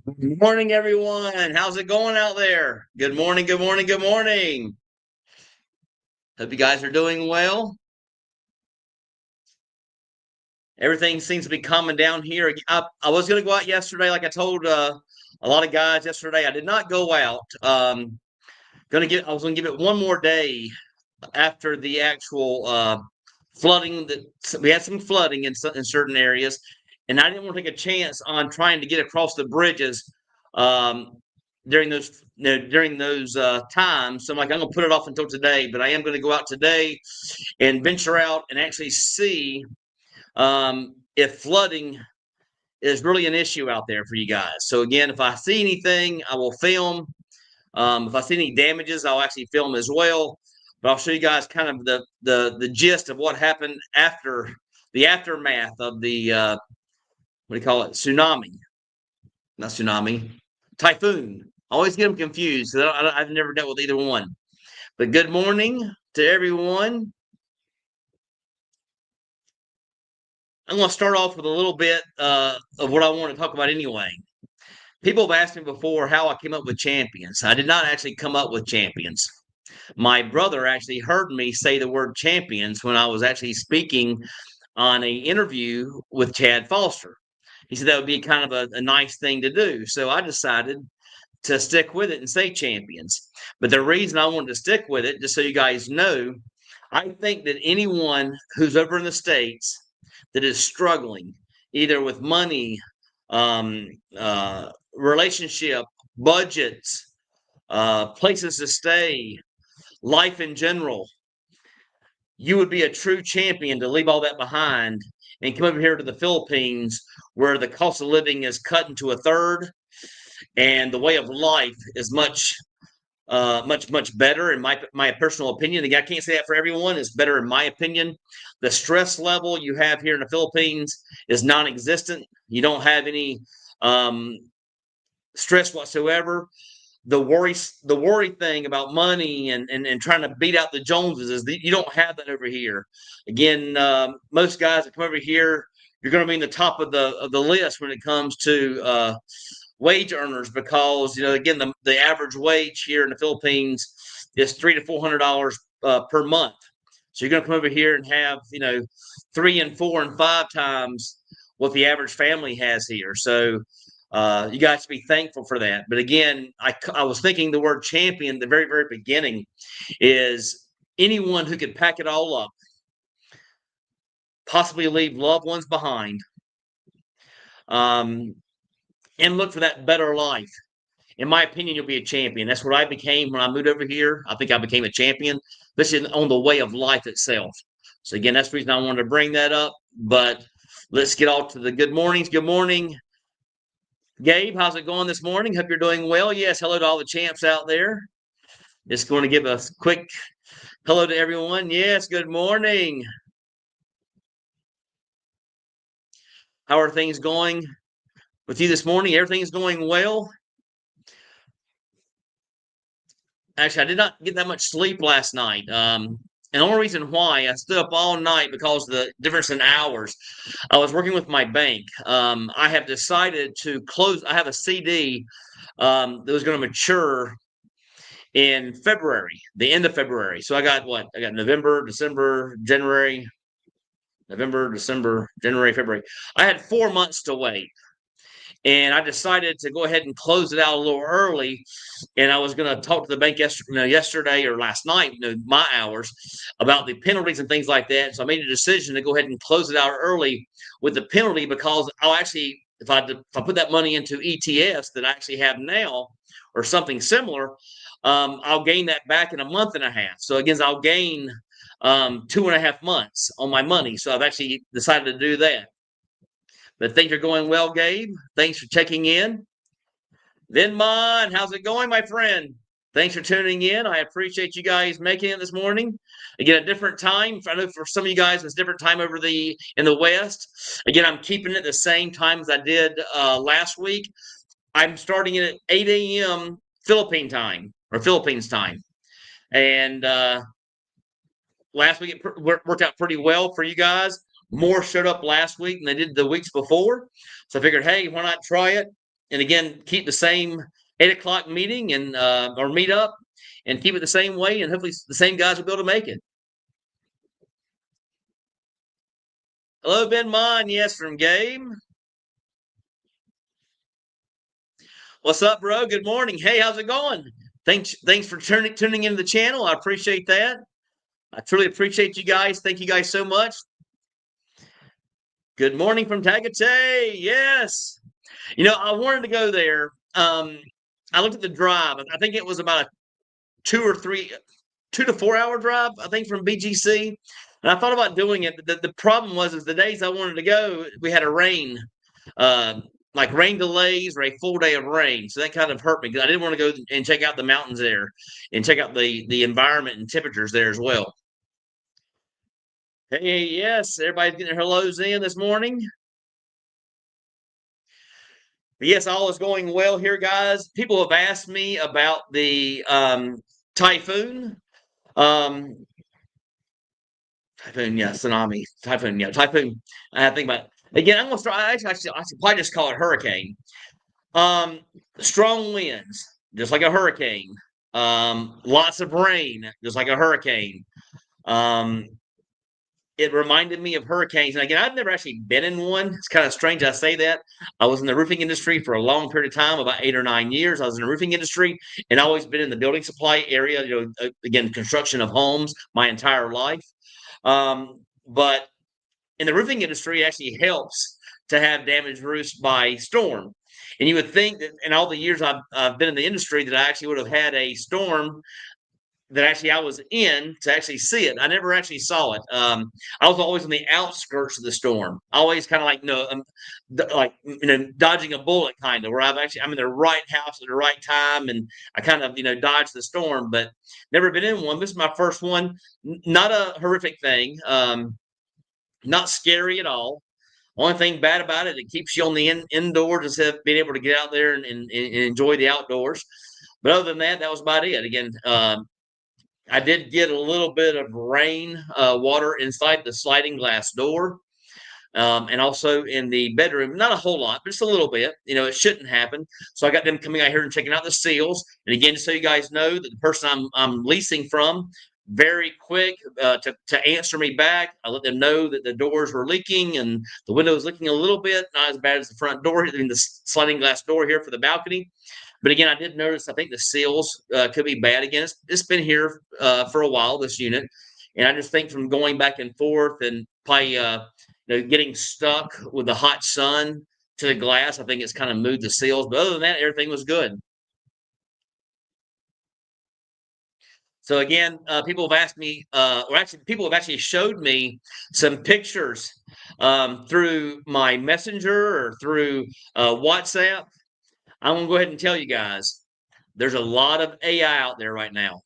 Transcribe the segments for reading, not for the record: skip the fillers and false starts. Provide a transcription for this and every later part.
Good morning, everyone. How's it going out there? Good morning, good morning, good morning. Hope you guys are doing well. Everything seems to be calming down here. I was going to go out yesterday, like I told a lot of guys yesterday. I did not go out. I was going to give it one more day after the actual flooding. That we had some flooding in certain areas, and I didn't want to take a chance on trying to get across the bridges um, during those times. So I'm going to put it off until today, but I am going to go out today and venture out and actually see if flooding is really an issue out there for you guys. So again, if I see anything, I will film. If I see any damages, I'll actually film as well. But I'll show you guys kind of the gist of what happened after the aftermath of the what do you call it? Tsunami, not tsunami, typhoon. I always get them confused. I've never dealt with either one. But good morning to everyone. I'm going to start off with a little bit of what I want to talk about anyway. People have asked me before how I came up with champions. I did not actually come up with champions. My brother actually heard me say the word champions when I was actually speaking on a interview with Chad Foster. He said that would be kind of a nice thing to do. So I decided to stick with it and say champions. But the reason I wanted to stick with it, just so you guys know, I think that anyone who's over in the States that is struggling, either with money, um, relationship, budgets, places to stay, life in general, you would be a true champion to leave all that behind and come over here to the Philippines where the cost of living is cut into a third and the way of life is much better in my personal opinion. Again, I can't say that for everyone. It's better in my opinion. The stress level you have here in the Philippines is non-existent. You don't have any um, stress whatsoever. The worry thing about money and trying to beat out the Joneses is that you don't have that over here. Again, most guys that come over here, you're going to be in the top of the list when it comes to wage earners because again the average wage here in the Philippines is $300 to $400 per month. So you're going to come over here and have 3 and 4 and 5 times what the average family has here. So you guys should be thankful for that. But again, I was thinking the word champion at the very beginning is anyone who could pack it all up, possibly leave loved ones behind, um, and look for that better life. In my opinion, you'll be a champion. That's what I became when I moved over here. I think I became a champion, especially on the way of life itself. So again, that's the reason I wanted to bring that up. But let's get all to the good mornings. Good morning, Gabe. How's it going this morning? Hope you're doing well. Yes, hello to all the champs out there. Just going to give a quick hello to everyone. Yes, good morning. How are things going with you this morning? Everything's going well. Actually, I did not get that much sleep last night. And the only reason why I stood up all night because of the difference in hours. I was working with my bank. I have decided to close. I have a CD that was going to mature in February, the end of February. So I got what? I got November, December, January, November, December, January, February. I had 4 months to wait. And I decided to go ahead and close it out a little early. And I was going to talk to the bank yesterday or last night, my hours, about the penalties and things like that. So I made a decision to go ahead and close it out early with the penalty because I'll actually, if I put that money into ETFs that I actually have now or something similar, I'll gain that back in a month and a half. So again, I'll gain 2.5 months on my money. So I've actually decided to do that. But things are going well, Gabe. Thanks for checking in. Vinmon, how's it going, my friend? Thanks for tuning in. I appreciate you guys making it this morning. Again, a different time. I know for some of you guys, it's a different time in the West. Again, I'm keeping it the same time as I did last week. I'm starting it at 8 a.m. Philippine time or Philippines time. And last week it worked out pretty well for you guys. More showed up last week than they did the weeks before. So I figured, hey, why not try it? And again, keep the same 8 o'clock meeting and or meet up and keep it the same way, and hopefully the same guys will be able to make it. Hello, Ben Mon. Yes, from Game. What's up, bro? Good morning. Hey, how's it going? Thanks for tuning into the channel. I appreciate that. I truly appreciate you guys. Thank you guys so much. Good morning from Tagatay. Yes. I wanted to go there. I looked at the drive. I think it was about a 2 to 4 hour drive, I think, from BGC. And I thought about doing it. But the problem was, is the days I wanted to go, we had a rain, like rain delays or a full day of rain. So that kind of hurt me because I didn't want to go and check out the mountains there and check out the environment and temperatures there as well. Hey, yes, everybody's getting their hellos in this morning. But yes, all is going well here, guys. People have asked me about the typhoon. Typhoon, yeah, tsunami, typhoon, yeah, typhoon. I think about again. I'm gonna start. I should probably just call it hurricane. Strong winds, just like a hurricane. Lots of rain, just like a hurricane. It reminded me of hurricanes. And again, I've never actually been in one. It's kind of strange I say that. I was in the roofing industry for a long period of time, about 8 or 9 years. I was in the roofing industry and always been in the building supply area, again, construction of homes my entire life. But in the roofing industry, it actually helps to have damaged roofs by storm. And you would think that in all the years I've been in the industry that I actually would have had a storm that actually I was in to actually see it. I never actually saw it. I was always on the outskirts of the storm, always kind of like dodging a bullet, kind of where I'm in the right house at the right time, and I kind of dodged the storm, but never been in one. This is my first one. Not a horrific thing, not scary at all. Only thing bad about it keeps you on the indoors instead of being able to get out there and enjoy the outdoors. But other than that, that was about it. Again, I did get a little bit of rain water inside the sliding glass door, and also in the bedroom. Not a whole lot, but just a little bit. It shouldn't happen. So I got them coming out here and checking out the seals. And again, just so you guys know that the person I'm leasing from, very quick to answer me back. I let them know that the doors were leaking and the window was leaking a little bit, not as bad as the front door, the sliding glass door here for the balcony. But again, I did notice, I think the seals could be bad again. It's been here for a while, this unit. And I just think from going back and forth and probably getting stuck with the hot sun to the glass, I think it's kind of moved the seals. But other than that, everything was good. So again, people have asked me, or actually, people have actually showed me some pictures through my messenger or through WhatsApp. I'm gonna go ahead and tell you guys, there's a lot of AI out there right now.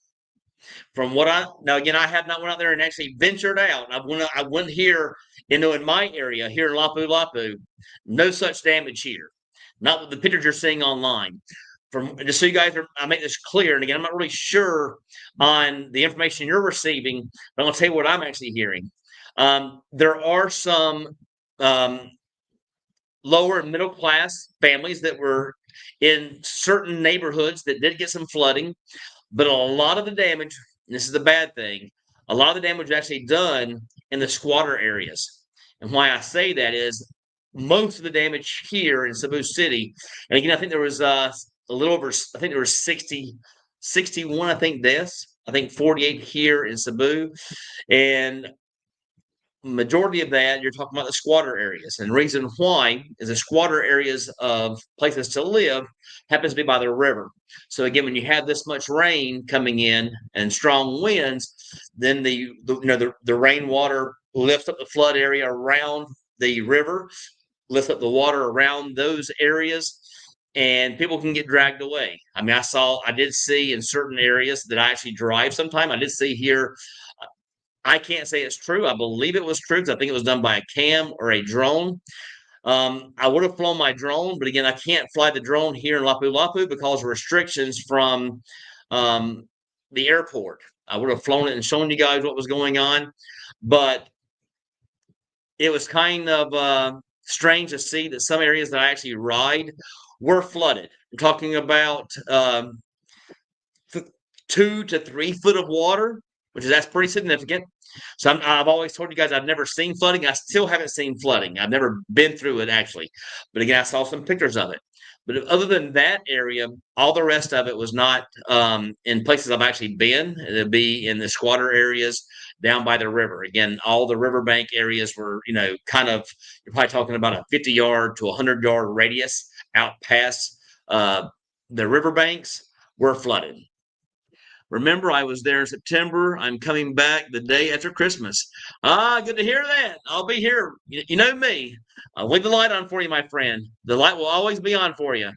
From what now again, I have not went out there and actually ventured out. I went here in my area here in Lapu Lapu. No such damage here. Not with the pictures you're seeing online. From just so you guys I make this clear. And again, I'm not really sure on the information you're receiving, but I'm gonna tell you what I'm actually hearing. There are some lower and middle class families that were in certain neighborhoods that did get some flooding, but a lot of the damage, and this is the bad thing, a lot of the damage was actually done in the squatter areas. And why I say that is most of the damage here in Cebu City, and again, I think there was a little over, I think there was 61, I think, deaths. I think 48 here in Cebu. And majority of that, you're talking about the squatter areas. And the reason why is the squatter areas of places to live happens to be by the river. So again, when you have this much rain coming in and strong winds, then the rainwater lifts up the flood area around the river, lifts up the water around those areas, and people can get dragged away. I mean, I did see in certain areas that I actually drive sometime. I did see here, I can't say it's true. I believe it was true because I think it was done by a cam or a drone. I would have flown my drone, but again, I can't fly the drone here in Lapu Lapu because of restrictions from the airport. I would have flown it and shown you guys what was going on, but it was kind of strange to see that some areas that I actually ride were flooded. I'm talking about 2 to 3 foot of water, that's pretty significant. So I've always told you guys I've never seen flooding. I still haven't seen flooding. I've never been through it actually, but again, I saw some pictures of it. But other than that area, all the rest of it was not in places I've actually been. It'd be in the squatter areas down by the river. Again, all the riverbank areas were, kind of, you're probably talking about a 50-yard to 100-yard radius out past the riverbanks were flooded. Remember, I was there in September. I'm coming back the day after Christmas. Good to hear that. I'll be here. You know me. I'll leave the light on for you, my friend. The light will always be on for you.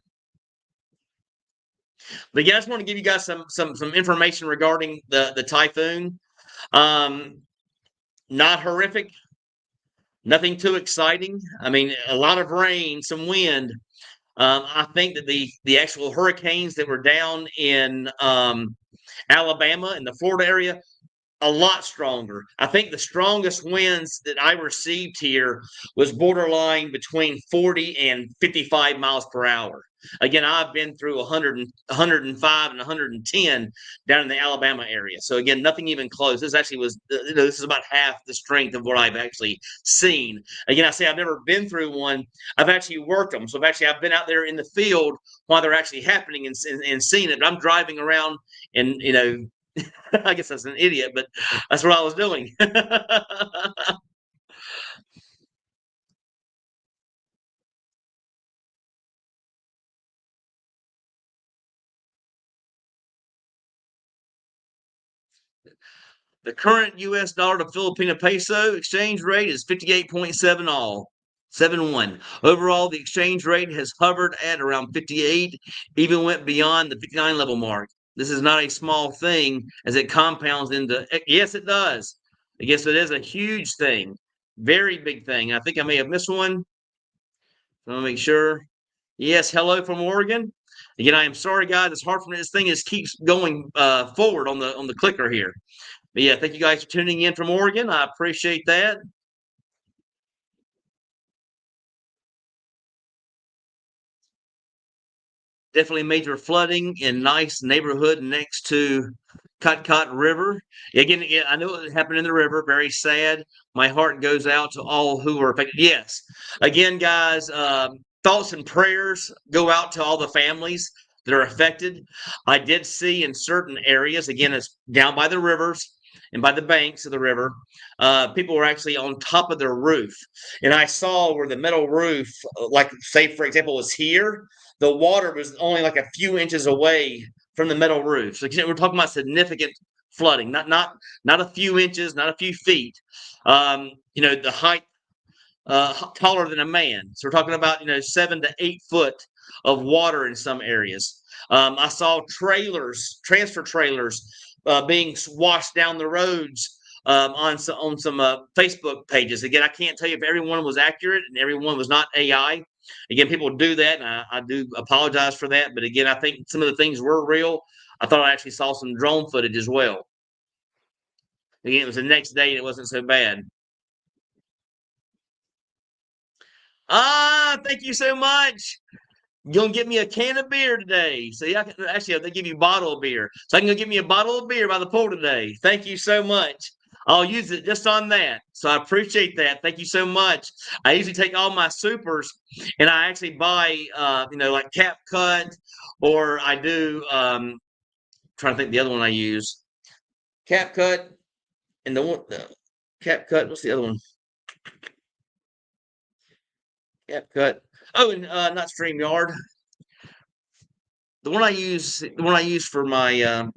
But yeah, I just want to give you guys some information regarding the typhoon. Not horrific. Nothing too exciting. I mean, a lot of rain, some wind. I think that the actual hurricanes that were down in Alabama and the Florida area, a lot stronger. I think the strongest winds that I received here was borderline between 40 and 55 miles per hour. Again, I've been through 100, 105 and 110 down in the Alabama area. So again, nothing even close. This actually was, this is about half the strength of what I've actually seen. Again, I say I've never been through one. I've actually worked them. So I've been out there in the field while they're actually happening and seeing it. But I'm driving around and, I guess that's an idiot, but that's what I was doing. The current U.S. dollar to Filipino peso exchange rate is 58.7 all. 7-1. Overall, the exchange rate has hovered at around 58, even went beyond the 59 level mark. This is not a small thing as it compounds into, yes, it does. I guess it is a huge thing. Very big thing. I think I may have missed one. Let me make sure. Yes, hello from Oregon. Again, I am sorry, guys. It's hard for me. This thing just keeps going forward on the clicker here. But yeah, thank you guys for tuning in from Oregon. I appreciate that. Definitely major flooding in nice neighborhood next to Cotcot River. Again, I know it happened in the river. Very sad. My heart goes out to all who were affected. Yes. Again, guys, thoughts and prayers go out to all the families that are affected. I did see in certain areas, again, it's down by the rivers and by the banks of the river, people were actually on top of their roof. And I saw where the metal roof, like, say, for example, was here, the water was only like a few inches away from the metal roof. So we're talking about significant flooding, not a few inches, not a few feet. The height taller than a man. So we're talking about 7 to 8 foot of water in some areas. I saw transfer trailers, being washed down the roads on some Facebook pages. Again, I can't tell you if everyone was accurate and everyone was not AI. Again, people do that, and I do apologize for that. But again, I think some of the things were real. I thought I actually saw some drone footage as well. Again, it was the next day, and it wasn't so bad. Thank you so much. You're gonna get me a can of beer today. So yeah, actually, they give you a bottle of beer. So I can go get me a bottle of beer by the pool today. Thank you so much. I'll use it just on that. So I appreciate that. Thank you so much. I usually take all my supers and I actually buy, like CapCut, or I do, trying to think the other one I use. CapCut and the CapCut. What's the other one? CapCut. Oh, and not StreamYard. The one I use for my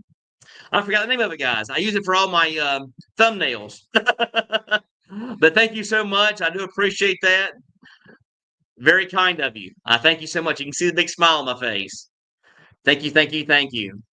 I forgot the name of it, guys. I use it for all my thumbnails. But thank you so much. I do appreciate that. Very kind of you. I thank you so much. You can see the big smile on my face. Thank you, thank you, thank you.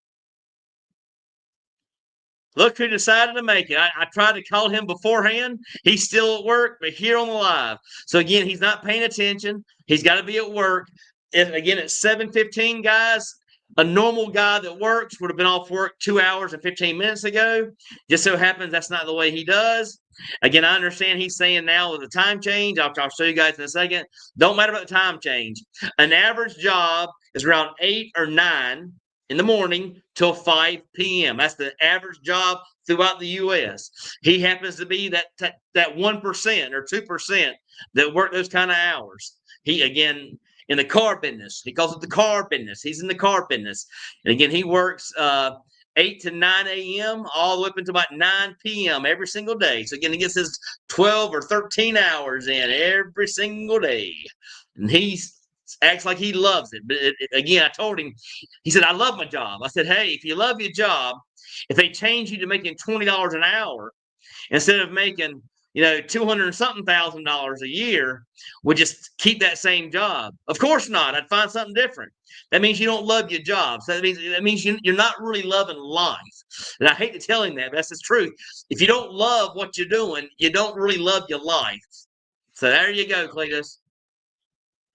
Look who decided to make it. I tried to call him beforehand. He's still at work, but here on the live. So again, he's not paying attention. He's got to be at work. Again, it's 7:15, guys. A normal guy that works would have been off work 2 hours and 15 minutes ago. Just so happens that's not the way he does. Again, I understand he's saying now with the time change. I'll show you guys in a second. Don't matter about the time change. An average job is around 8 or 9 in the morning till 5 p.m. That's the average job throughout the U.S. He happens to be that 1% or 2% that work those kind of hours. He, again, in the car business. He calls it the car business. He's in the car business. And again, he works 8 to 9 a.m. all the way up until about 9 p.m. every single day. So again, he gets his 12 or 13 hours in every single day. And he acts like he loves it. But again, I told him, he said, I love my job. I said, hey, if you love your job, if they change you to making $20 an hour instead of making 200 something $1,000 a year, would just keep that same job? Of course not. I'd find something different. That means you don't love your job. So that means you're not really loving life. And I hate to tell him that, but that's the truth. If you don't love what you're doing, you don't really love your life. So there you go, Cletus.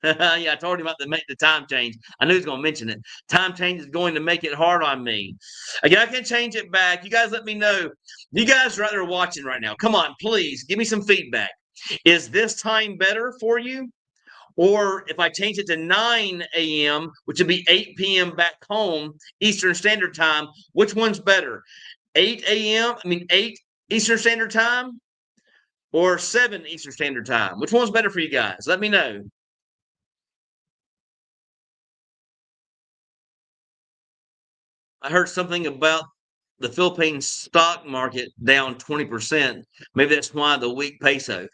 Yeah, I told him about the time change. I knew he was going to mention it. Time change is going to make it hard on me. Again, I can change it back. You guys let me know. You guys are out there watching right now. Come on, please give me some feedback. Is this time better for you? Or if I change it to 9 a.m., which would be 8 p.m. back home, Eastern Standard Time, which one's better? 8 a.m., 8 Eastern Standard Time or 7 Eastern Standard Time? Which one's better for you guys? Let me know. I heard something about the Philippines stock market down 20%. Maybe that's why the weak peso.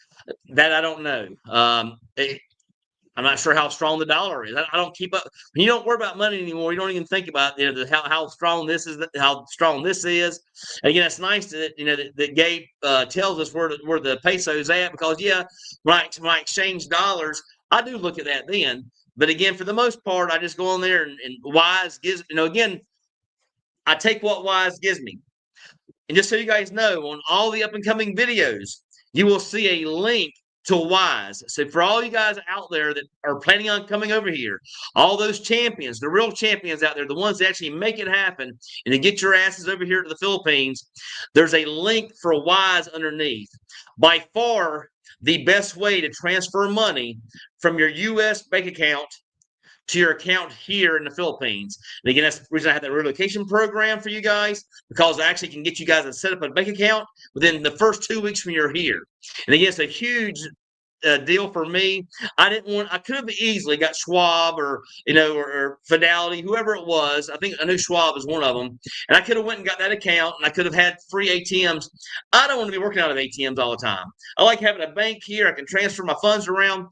That I don't know. I'm not sure how strong the dollar is. I don't keep up. When you don't worry about money anymore, you don't even think about how strong this is. How strong this is. And again, it's nice that Gabe tells us where the peso's at, because when I exchange dollars, I do look at that then. But again, for the most part, I just go on there and Wise gives again. I take what Wise gives me. And just so you guys know, on all the up and coming videos, you will see a link to Wise. So for all you guys out there that are planning on coming over here, all those champions, the real champions out there, the ones that actually make it happen and to get your asses over here to the Philippines, there's a link for Wise underneath. By far, the best way to transfer money from your U.S. bank account to your account here in the Philippines. And again, that's the reason I have that relocation program for you guys, because I actually can get you guys to set up a bank account within the first 2 weeks when you're here. And again, it's a huge deal for me. I could have easily got Schwab or Fidelity, whoever it was. I knew Schwab was one of them. And I could have went and got that account, and I could have had free ATMs. I don't want to be working out of ATMs all the time. I like having a bank here. I can transfer my funds around.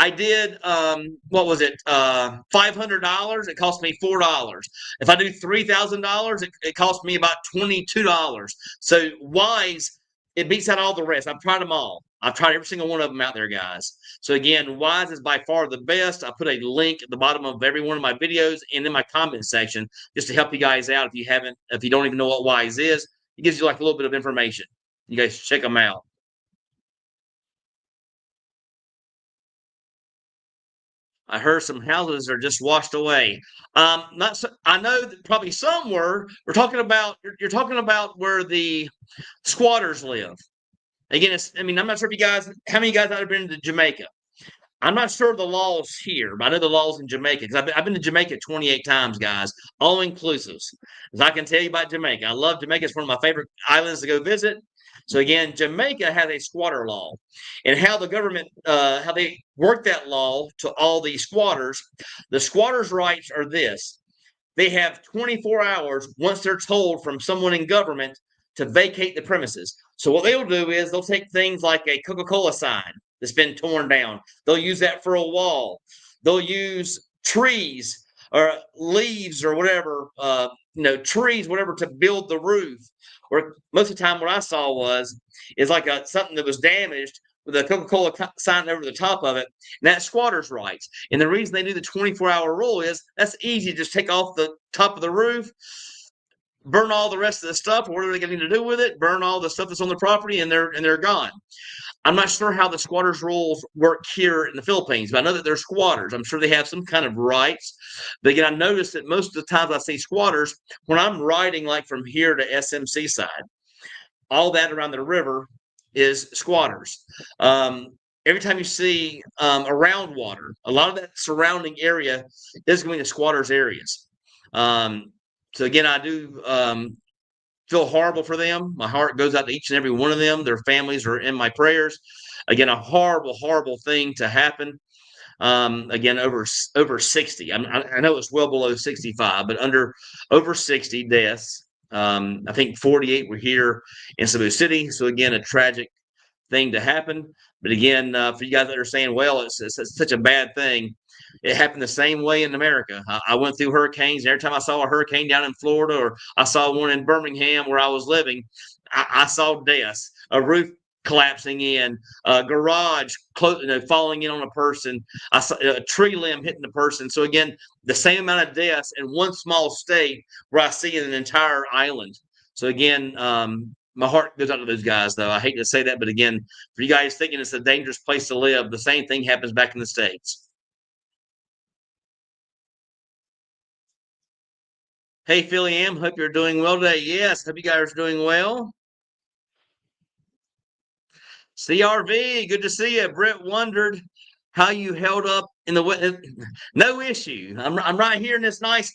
I did, what was it, $500. It cost me $4. If I do $3,000, it cost me about $22. So Wise, it beats out all the rest. I've tried them all. I've tried every single one of them out there, guys. So again, Wise is by far the best. I put a link at the bottom of every one of my videos and in my comment section just to help you guys out if you don't even know what Wise is. It gives you like a little bit of information. You guys check them out. I heard some houses are just washed away. Not so, I know that probably some were. We're talking about you're talking about where the squatters live. Again, I'm not sure how many guys out have been to Jamaica. I'm not sure the laws here, but I know the laws in Jamaica, because I've been to Jamaica 28 times, guys, all inclusives. As I can tell you about Jamaica, I love Jamaica. It's one of my favorite islands to go visit. So again, Jamaica has a squatter law, and how the government, how they work that law to all the squatters. The squatters' rights are this: they have 24 hours once they're told from someone in government to vacate the premises. So what they'll do is they'll take things like a Coca-Cola sign that's been torn down. They'll use that for a wall. They'll use trees or leaves or whatever, trees, whatever, to build the roof. Or most of the time, what I saw is like something that was damaged with a Coca-Cola sign over the top of it, and that's squatters' rights. And the reason they do the 24-hour rule is that's easy to just take off the top of the roof, burn all the rest of the stuff, or what are they going to do with it? Burn all the stuff that's on the property, and they're gone. I'm not sure how the squatters' rules work here in the Philippines, but I know that they're squatters. I'm sure they have some kind of rights. But again, I noticed that most of the times I see squatters when I'm riding like from here to SMC side, all that around the river is squatters. Every time you see around water, a lot of that surrounding area is going to be the squatters' areas. So again, I do feel horrible for them. My heart goes out to each and every one of them. Their families are in my prayers. Again, a horrible, horrible thing to happen. Again, over 60. I know it's well below 65, but over 60 deaths. I think 48 were here in Cebu City. So again, a tragic thing to happen. But again, for you guys that are saying, well, it's such a bad thing, it happened the same way in America. I went through hurricanes. Every time I saw a hurricane down in Florida, or I saw one in Birmingham where I was living, I saw deaths, a roof collapsing in, a garage falling in on a person, I saw a tree limb hitting the person. So again, the same amount of deaths in one small state where I see in an entire island. So again, my heart goes out to those guys, though. I hate to say that, but again, for you guys thinking it's a dangerous place to live, the same thing happens back in the States. Hey, Philly M, hope you're doing well today. Yes, hope you guys are doing well. CRV, good to see you. Brett wondered how you held up in the weather. No issue. I'm right here in this nice.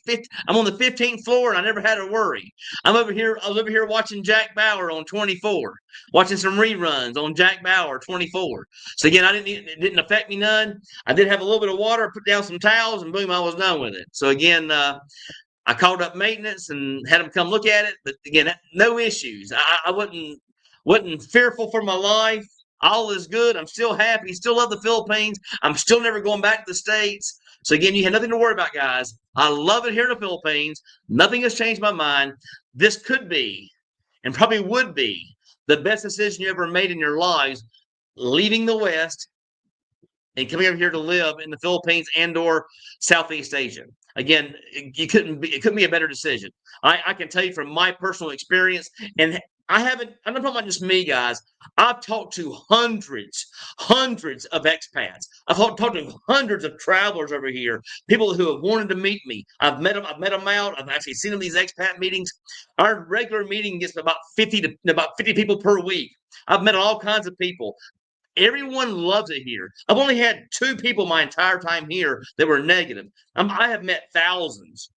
I'm on the 15th floor, and I never had to worry. I'm over here. I was over here watching Jack Bauer on 24, watching some reruns on Jack Bauer 24. So again, it didn't affect me none. I did have a little bit of water, put down some towels, and boom, I was done with it. So again, I called up maintenance and had them come look at it. But again, no issues. I wasn't fearful for my life. All is good. I'm still happy. Still love the Philippines. I'm still never going back to the States. So again, you have nothing to worry about, guys. I love it here in the Philippines. Nothing has changed my mind. This could be, and probably would be, the best decision you ever made in your lives, leaving the West and coming over here to live in the Philippines and/or Southeast Asia. Again, it couldn't be a better decision. I can tell you from my personal experience, and I'm not talking about just me, guys. I've talked to hundreds of expats. I've talked to hundreds of travelers over here, people who have wanted to meet me. I've met them out. I've actually seen them these expat meetings. Our regular meeting gets about 50 people per week. I've met all kinds of people. Everyone loves it here. I've only had two people my entire time here that were negative. I have met thousands,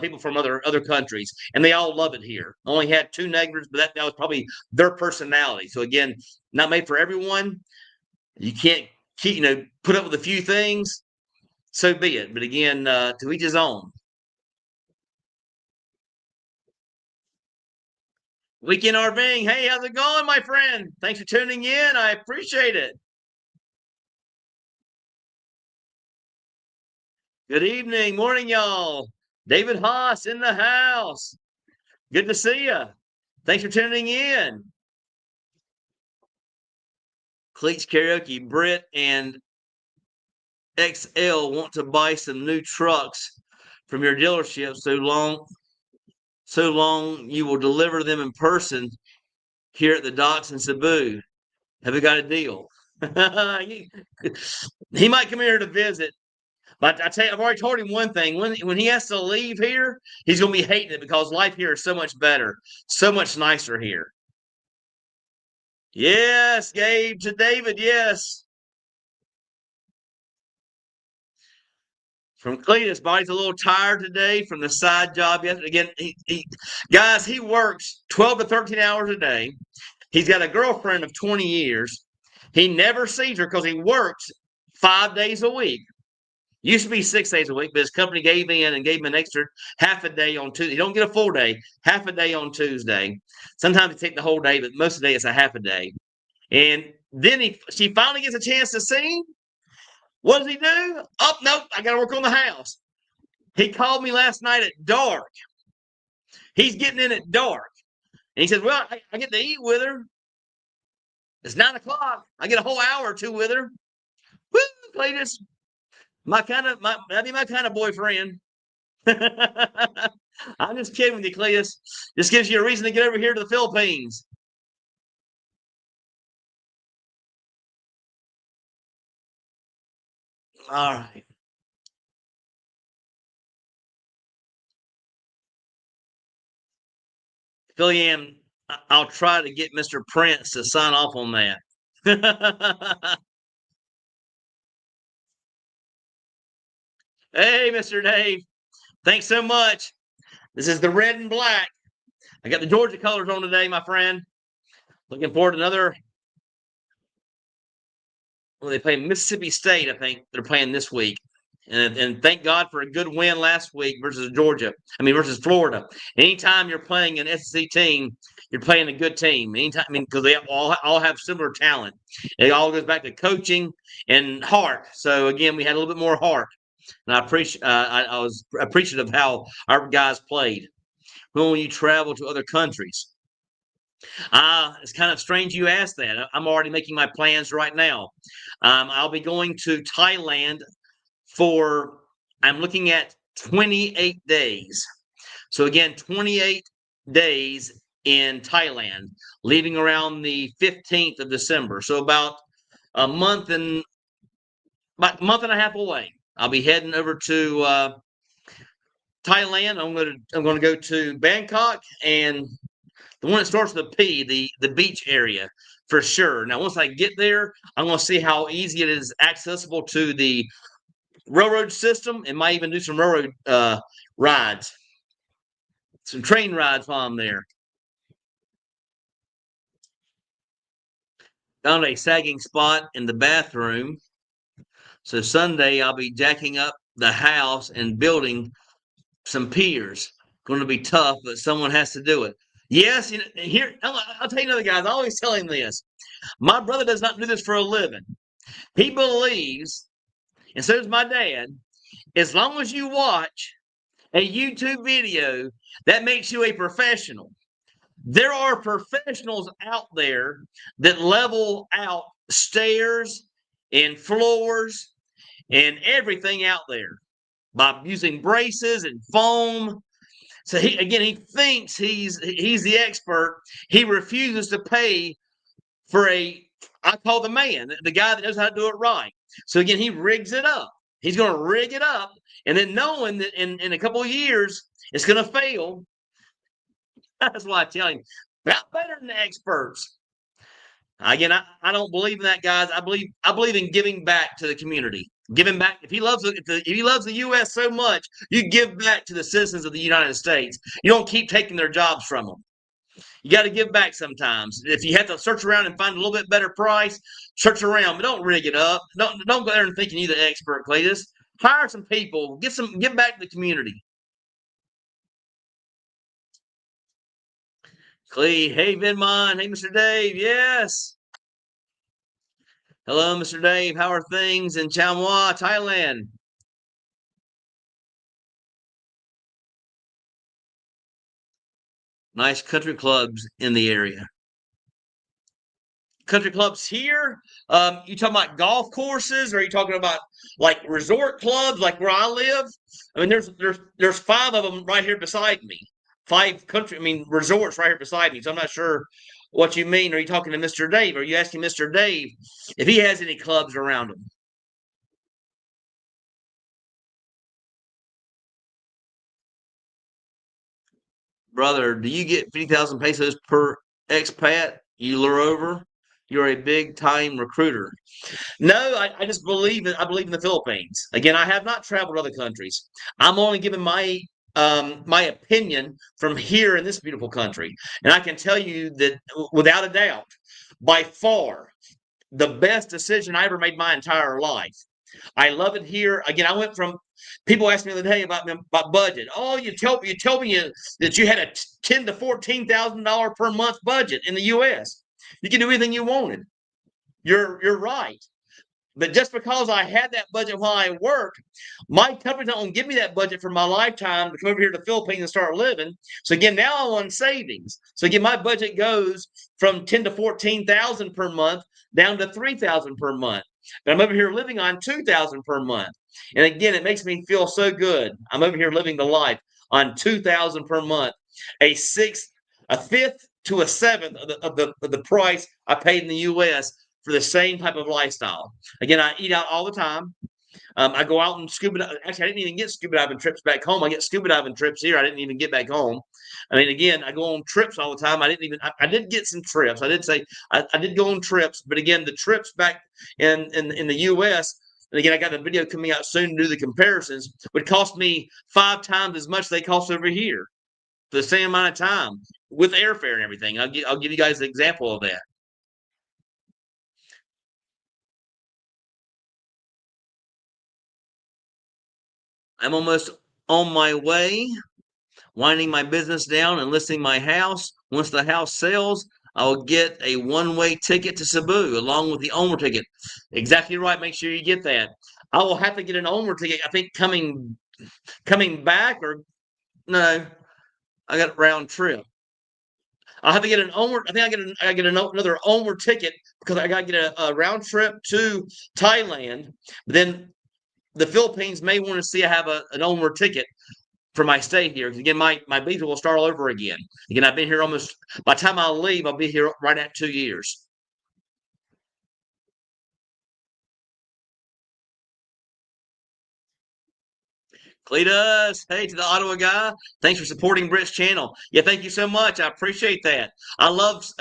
people from other countries, and they all love it here. I only had two negatives, but that was probably their personality. So again, not made for everyone. You can't put up with a few things. So be it. But again, to each his own. Weekend RVing. Hey, how's it going, my friend? Thanks for tuning in. I appreciate it. Good evening, morning, y'all. David Haas in the house. Good to see you. Thanks for tuning in. Cleats Karaoke, Britt and XL want to buy some new trucks from your dealership. So long you will deliver them in person here at the docks in Cebu. Have we got a deal? He might come here to visit. But I tell you, I've already told him one thing. When he has to leave here, he's going to be hating it because life here is so much better, so much nicer here. Yes, Gabe, to David, yes. From Cletus, body's a little tired today from the side job. Yesterday. Again, guys, he works 12 to 13 hours a day. He's got a girlfriend of 20 years. He never sees her because he works 5 days a week. Used to be 6 days a week, but his company gave in and gave him an extra half a day on Tuesday. You don't get a full day, half a day on Tuesday. Sometimes they take the whole day, but most of the day it's a half a day. And then she finally gets a chance to see him. What does he do? Oh, nope, I got to work on the house. He called me last night at dark. He's getting in at dark. And he says, well, I get to eat with her. It's 9 o'clock. I get a whole hour or two with her. Woo, Cletus. That'd be my kind of boyfriend. I'm just kidding with you, Cletus. This gives you a reason to get over here to the Philippines. All right. Philly, I'll try to get Mr. Prince to sign off on that. Hey, Mr. Dave. Thanks so much. This is the red and black. I got the Georgia colors on today, my friend. Looking forward to another. Well, they play Mississippi State, I think they're playing this week. And thank God for a good win last week versus Georgia. Versus Florida. Anytime you're playing an SEC team, you're playing a good team. Anytime, because they all have similar talent. It all goes back to coaching and heart. So again, we had a little bit more heart, and I appreciate. I was appreciative of how our guys played. When you travel to other countries, it's kind of strange you asked that. I'm already making my plans right now. I'll be going to Thailand for, I'm looking at 28 days. So again, 28 days in Thailand, leaving around the 15th of December. So about a month and a half away. I'll be heading over to Thailand. I'm going to go to Bangkok and the one that starts with a P, the beach area for sure. Now, once I get there, I'm going to see how easy it is accessible to the railroad system and might even do some railroad rides, some train rides while I'm there. Found a sagging spot in the bathroom. So Sunday, I'll be jacking up the house and building some piers. Going to be tough, but someone has to do it. Yes, here I'll tell you another, guys. I always tell him this. My brother does not do this for a living. He believes, and so does my dad, as long as you watch a YouTube video, that makes you a professional. There are professionals out there that level out stairs and floors and everything out there by using braces and foam. So he thinks he's the expert. He refuses to pay for I call the man, the guy that knows how to do it right. So again, he rigs it up. He's going to rig it up, and then knowing that in a couple of years it's going to fail. That's why I tell him, not better than the experts. Again, I don't believe in that, guys. I believe in giving back to the community. Giving back. If he loves the U.S. so much, you give back to the citizens of the United States. You don't keep taking their jobs from them. You got to give back sometimes. If you have to search around and find a little bit better price, search around, but don't rig it up. Don't go there and thinking you're the expert, Cletus. Hire some people. Give back to the community. Clee, hey Vinmon, hey Mr. Dave, yes. Hello, Mr. Dave. How are things in Chiang Mai, Thailand? Nice country clubs in the area. Country clubs here? You talking about golf courses, or are you talking about like resort clubs, like where I live? There's 5 of them right here beside me. 5 resorts right here beside me. So I'm not sure what you mean. Are you talking to Mr. Dave? Are you asking Mr. Dave if he has any clubs around him? Brother, do you get 50,000 pesos per expat you lure over? You're a big time recruiter. No, I just believe I believe in the Philippines. Again, I have not traveled to other countries. I'm only giving my opinion from here in this beautiful country. And I can tell you that without a doubt, by far, the best decision I ever made my entire life. I love it here. Again, I went from people asked me the other day about budget. Oh, you told me that you had a $10,000 to $14,000 per month budget in the U.S. You can do anything you wanted. You're right. But just because I had that budget while I worked, my company don't give me that budget for my lifetime to come over here to the Philippines and start living. So again, now I'm on savings. So again, my budget goes from 10 to 14,000 per month down to 3,000 per month. But I'm over here living on 2,000 per month. And again, it makes me feel so good. I'm over here living the life. on $2,000 per month, a fifth to a seventh of the price I paid in the U.S. for the same type of lifestyle. Again, I eat out all the time. I go out and scuba. Actually, I didn't even get scuba diving trips back home. I get scuba diving trips here. I didn't even get back home. I mean, again, I go on trips all the time. I did get some trips. I did say I did go on trips, but again, the trips back in the U.S. And again, I got a video coming out soon to do the comparisons. Would cost me 5 times as much they cost over here for the same amount of time with airfare and everything. I'll give you guys an example of that. I'm almost on my way, winding my business down and listing my house. Once the house sells, I will get a one-way ticket to Cebu along with the owner ticket. Exactly right. Make sure you get that. I will have to get an owner ticket. I think coming back, or no, I got a round trip. I'll have to get an owner. I think I get another owner ticket because I got to get a round trip to Thailand. But then the Philippines may want to see I have an owner ticket for my stay here. Again, my visa will start all over again. Again, I've been here almost. By the time I leave, I'll be here right at 2 years. Cletus, hey to the Ottawa guy. Thanks for supporting Britt's channel. Yeah, thank you so much. I appreciate that. I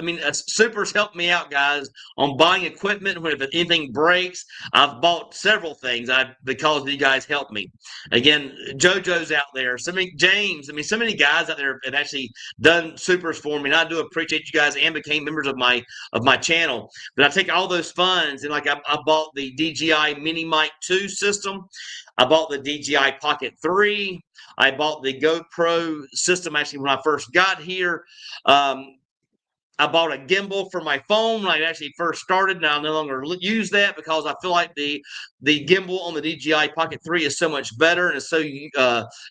mean, Supers helped me out, guys, on buying equipment. If anything breaks, I've bought several things because you guys helped me. Again, JoJo's out there. James, I mean, so many guys out there have actually done Supers for me, and I do appreciate you guys and became members of my channel. But I take all those funds and like I bought the DJI Mini Mic 2 system. I bought the DJI Pocket 3. I bought the GoPro system actually when I first got here. I bought a gimbal for my phone when I actually first started. Now I no longer use that because I feel like the gimbal on the DJI Pocket 3 is so much better and it's so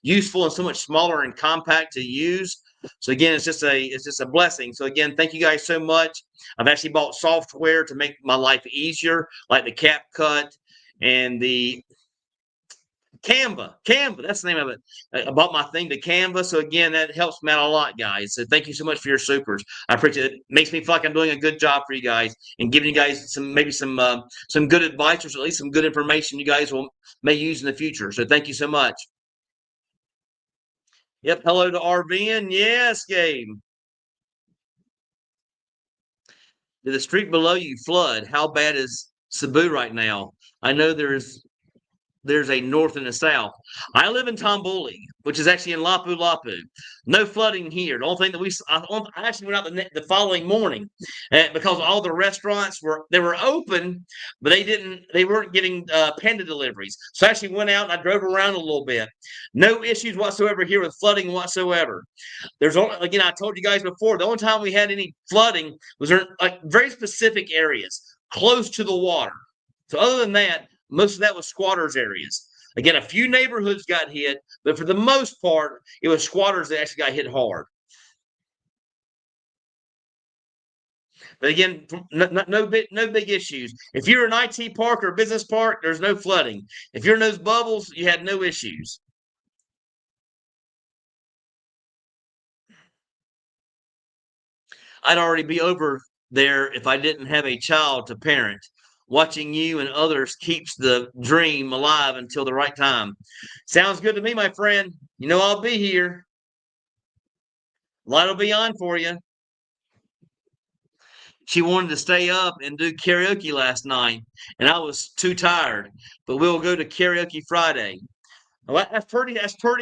useful and so much smaller and compact to use. So again, it's just a blessing. So again, thank you guys so much. I've actually bought software to make my life easier, like the CapCut and the Canva, that's the name of it. I bought my thing to Canva. So again, that helps me out a lot, guys. So thank you so much for your supers. I appreciate it. It makes me feel like I'm doing a good job for you guys and giving you guys some good advice or at least some good information you guys may use in the future. So thank you so much. Yep. Hello to RVN. Yes, Gabe. Did the street below you flood? How bad is Cebu right now? I know there's a north and a south. I live in Tambuli, which is actually in Lapu-Lapu. No flooding here. The only thing that I actually went out the following morning because all the restaurants were open, but they weren't getting panda deliveries. So I actually went out and I drove around a little bit. No issues whatsoever here with flooding whatsoever. Again, I told you guys before, the only time we had any flooding was in like very specific areas close to the water. So other than that, most of that was squatters' areas. Again, a few neighborhoods got hit, but for the most part, it was squatters that actually got hit hard. But again, no big issues. If you're an IT park or a business park, there's no flooding. If you're in those bubbles, you had no issues. I'd already be over there if I didn't have a child to parent. Watching you and others keeps the dream alive until the right time. Sounds good to me, my friend. You know I'll be here. Light will be on for you. She wanted to stay up and do karaoke last night, and I was too tired. But we'll go to karaoke Friday. Well, that's pretty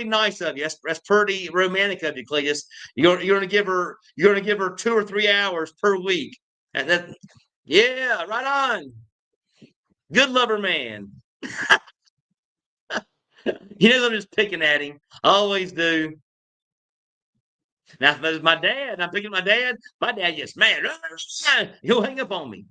nice of you. That's pretty romantic of you, Cletus. You're gonna give her 2 or 3 hours per week. And that, yeah, right on. Good lover man. He knows I'm just picking at him. I always do. Now, if it was my dad, I'm picking my dad gets mad. He'll hang up on me.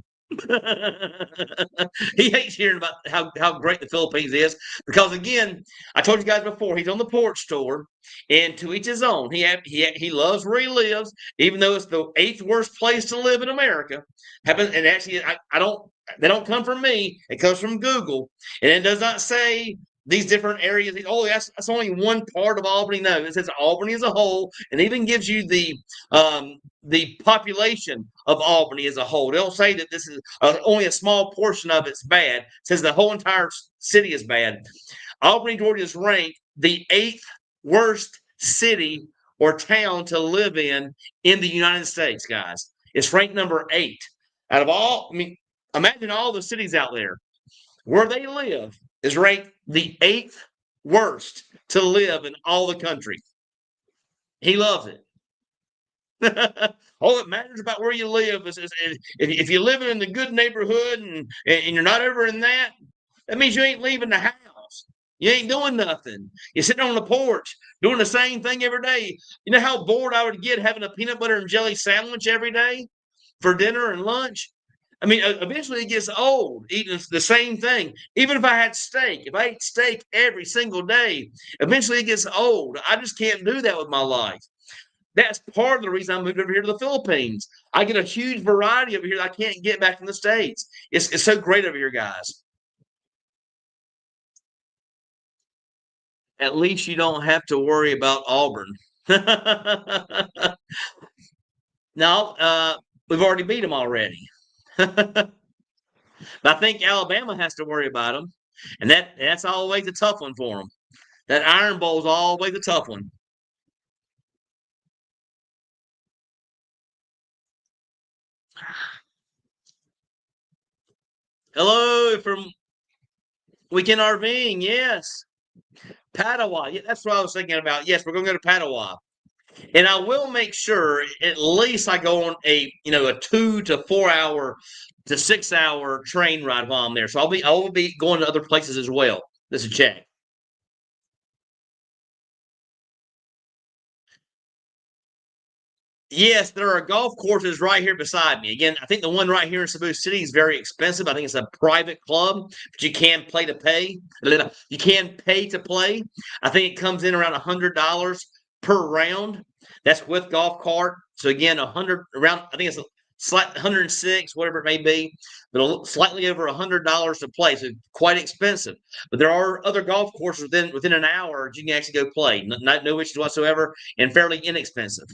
He hates hearing about how great the Philippines is because, again, I told you guys before, he's on the porch tour, and to each his own. He loves where he lives, even though it's the 8th worst place to live in America. And actually, they don't come from me. It comes from Google, and it does not say these different areas. Oh, that's only one part of Albany. No, it says Albany as a whole, and even gives you the population of Albany as a whole. They don't say that this is only a small portion of it's bad. It says the whole entire city is bad. Albany, Georgia is ranked the 8th worst city or town to live in the United States, guys. It's ranked number 8 out of all. I mean, imagine all the cities out there where they live is ranked the 8th worst to live in all the country. He loves it. All that matters about where you live is if you're living in the good neighborhood and you're not over in that, that means you ain't leaving the house. You ain't doing nothing. You're sitting on the porch doing the same thing every day. You know how bored I would get having a peanut butter and jelly sandwich every day for dinner and lunch? I mean, eventually it gets old eating the same thing. Even if I had steak, if I ate steak every single day, eventually it gets old. I just can't do that with my life. That's part of the reason I moved over here to the Philippines. I get a huge variety over here that I can't get back in the States. It's so great over here, guys. At least you don't have to worry about Auburn. No, we've already beat them already. But I think Alabama has to worry about them, and that's always a tough one for them. That Iron Bowl is always a tough one. Hello from Weekend RVing. Yes, Padawan. Yeah, that's what I was thinking about. Yes, we're going to go to Padawan, and I will make sure at least I go on a 2 to 4 hour to 6 hour train ride while I'm there. So I will be going to other places as well. This is check. Yes, there are golf courses right here beside me. Again, I think the one right here in Cebu City is very expensive. I think it's a private club, but you can play to pay. You can pay to play. I think it comes in around $100 per round. That's with golf cart. So again, 100 around. I think it's a slight 106, whatever it may be, but slightly over $100 to play. So quite expensive. But there are other golf courses within an hour you can actually go play. No issues whatsoever, and fairly inexpensive.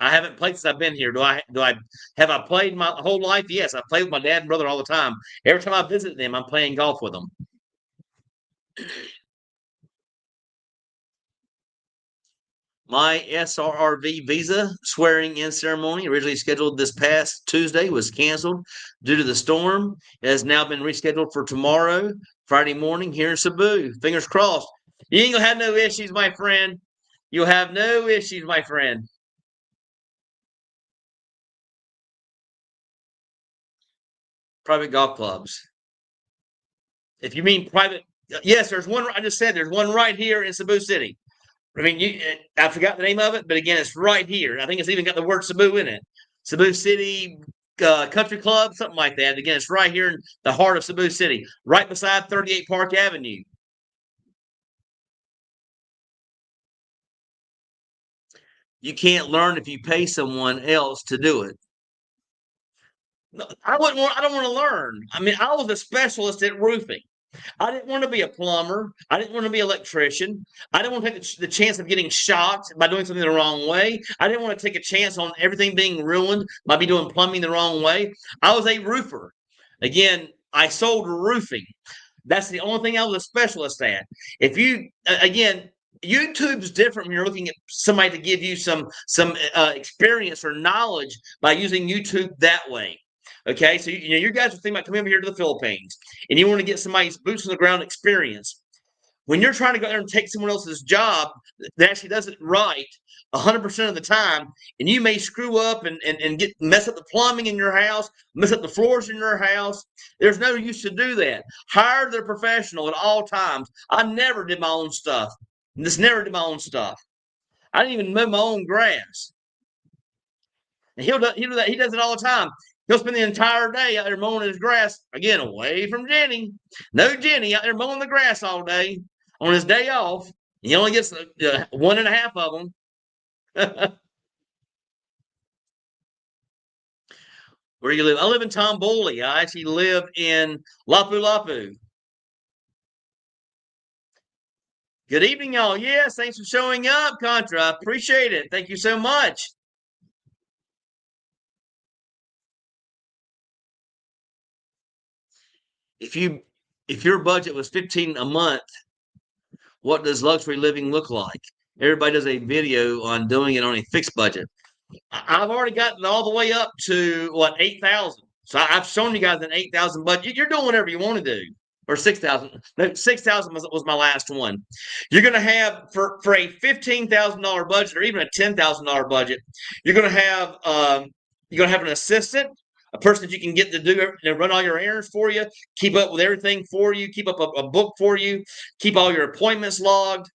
I haven't played since I've been here. Have I played my whole life? Yes, I play with my dad and brother all the time. Every time I visit them, I'm playing golf with them. My SRRV visa swearing in ceremony, originally scheduled this past Tuesday, was canceled due to the storm. It has now been rescheduled for tomorrow, Friday morning, here in Cebu. Fingers crossed. You ain't gonna have no issues, my friend. You'll have no issues, my friend. Private golf clubs. If you mean private, yes, there's one. I just said there's one right here in Cebu City. I mean, I forgot the name of it, but again, it's right here. I think it's even got the word Cebu in it. Cebu City Country Club, something like that. Again, it's right here in the heart of Cebu City, right beside 38 Park Avenue. You can't learn if you pay someone else to do it. No, I wouldn't want. I don't want to learn. I mean, I was a specialist at roofing. I didn't want to be a plumber. I didn't want to be an electrician. I didn't want to take the chance of getting shocked by doing something the wrong way. I didn't want to take a chance on everything being ruined by me doing plumbing the wrong way. I was a roofer. Again, I sold roofing. That's the only thing I was a specialist at. If you again, YouTube's different when you're looking at somebody to give you some experience or knowledge by using YouTube that way. Okay, so you guys are thinking about coming over here to the Philippines, and you want to get somebody's boots on the ground experience. When you're trying to go there and take someone else's job that actually does it right 100% of the time, and you may screw up and get mess up the plumbing in your house, mess up the floors in your house. There's no use to do that. Hire the professional at all times. I never did my own stuff. Just never did my own stuff. I didn't even mow my own grass. And he'll do that. He does it all the time. He'll spend the entire day out there mowing his grass, again, away from Jenny. No Jenny out there mowing the grass all day on his day off. He only gets one and a half of them. Where do you live? I live in Tomboli. I actually live in Lapu Lapu. Good evening, y'all. Yes, thanks for showing up, Contra. I appreciate it. Thank you so much. If you if your budget was 15 a month, what does luxury living look like? Everybody does a video on doing it on a fixed budget. I've already gotten all the way up to what 8,000. So I've shown you guys an 8,000 budget. You're doing whatever you want to do. Or 6,000. No, 6,000 was my last one. You're going to have for a $15,000 budget or even a $10,000 budget. You're going to have an assistant, a person that you can get to do run all your errands for you, keep up with everything for you, keep up a book for you, keep all your appointments logged,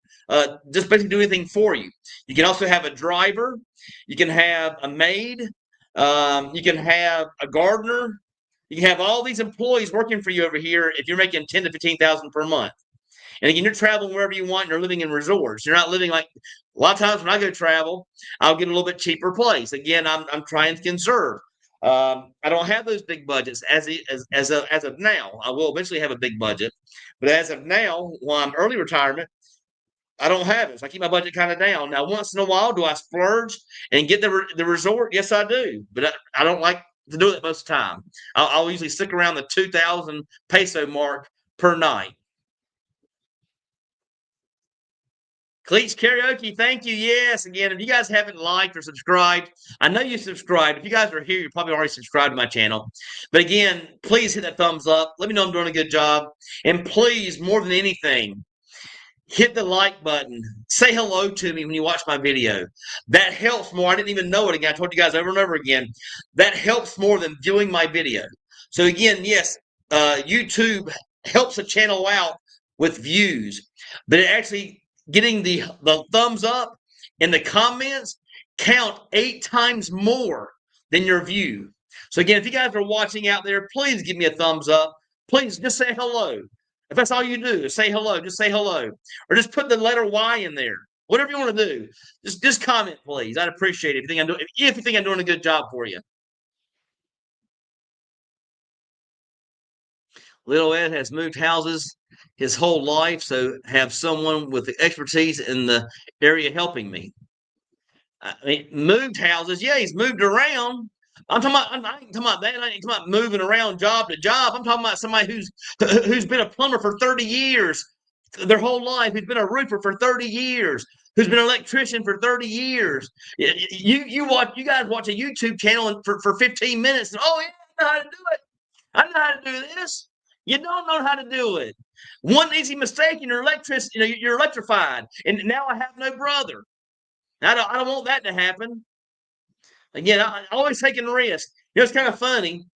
just basically do anything for you. You can also have a driver. You can have a maid. You can have a gardener. You can have all these employees working for you over here if you're making 10 to 15,000 per month. And again, you're traveling wherever you want. And you're living in resorts. You're not living like a lot of times when I go travel, I'll get a little bit cheaper place. Again, I'm trying to conserve. I don't have those big budgets as of now. I will eventually have a big budget, but as of now, while I'm early retirement, I don't have it. So I keep my budget kind of down. Now, once in a while, do I splurge and get the resort? Yes, I do. But I don't like to do it most of the time. I'll usually stick around the 2,000 peso mark per night. Cleats Karaoke, thank you. Yes, again, if you guys haven't liked or subscribed, I know you subscribed. If you guys are here, you're probably already subscribed to my channel. But again, please hit that thumbs up. Let me know I'm doing a good job. And please, more than anything, hit the like button. Say hello to me when you watch my video. That helps more. I didn't even know it again. I told you guys over and over again. That helps more than viewing my video. So again, yes, YouTube helps a channel out with views, but it actually getting the thumbs up and the comments count 8 times more than your view. So again, if you guys are watching out there, please give me a thumbs up. Please just say hello. If that's all you do is say hello, just say hello. Or just put the letter Y in there. Whatever you want to do. Just comment, please. I'd appreciate it if you think I'm doing a good job for you. Little Ed has moved houses his whole life, so have someone with the expertise in the area helping me. I mean, moved houses, yeah, he's moved around. I ain't talking about that. I ain't talking about moving around job to job. I'm talking about somebody who's been a plumber for 30 years, their whole life, who's been a roofer for 30 years, who's been an electrician for 30 years. You guys watch a YouTube channel for 15 minutes, and oh yeah, I know how to do it. I know how to do this. You don't know how to do it. One easy mistake, and you're electrified. And now I have no brother. I don't want that to happen. Again, I always taking risks. It's kind of funny.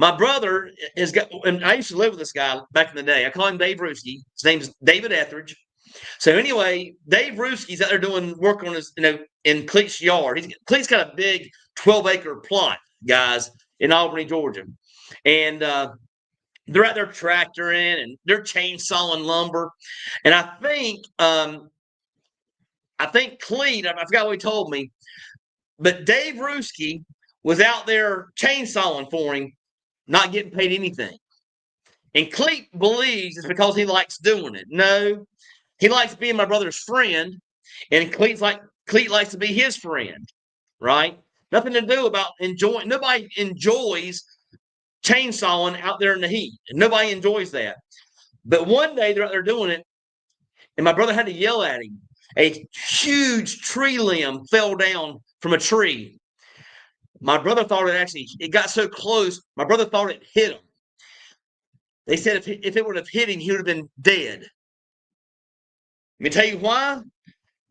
My brother has got, and I used to live with this guy back in the day. I call him Dave Ruski. His name's David Etheridge. So anyway, Dave Ruski's out there doing work on his, in Cleet's yard. Cleet's got a big 12-acre plot, guys, in Albany, Georgia, and they're out there tractoring and they're chainsawing lumber. And I think Cleet, I forgot what he told me, but Dave Ruski was out there chainsawing for him, not getting paid anything. And Cleet believes it's because he likes doing it. No, he likes being my brother's friend, and Cleet likes to be his friend, right? Nothing to do about enjoying. Nobody enjoys chainsawing out there in the heat. Nobody enjoys that. But one day they're out there doing it, and my brother had to yell at him. A huge tree limb fell down from a tree. My brother thought it got so close, my brother thought it hit him. They said if it would have hit him, he would have been dead. Let me tell you why.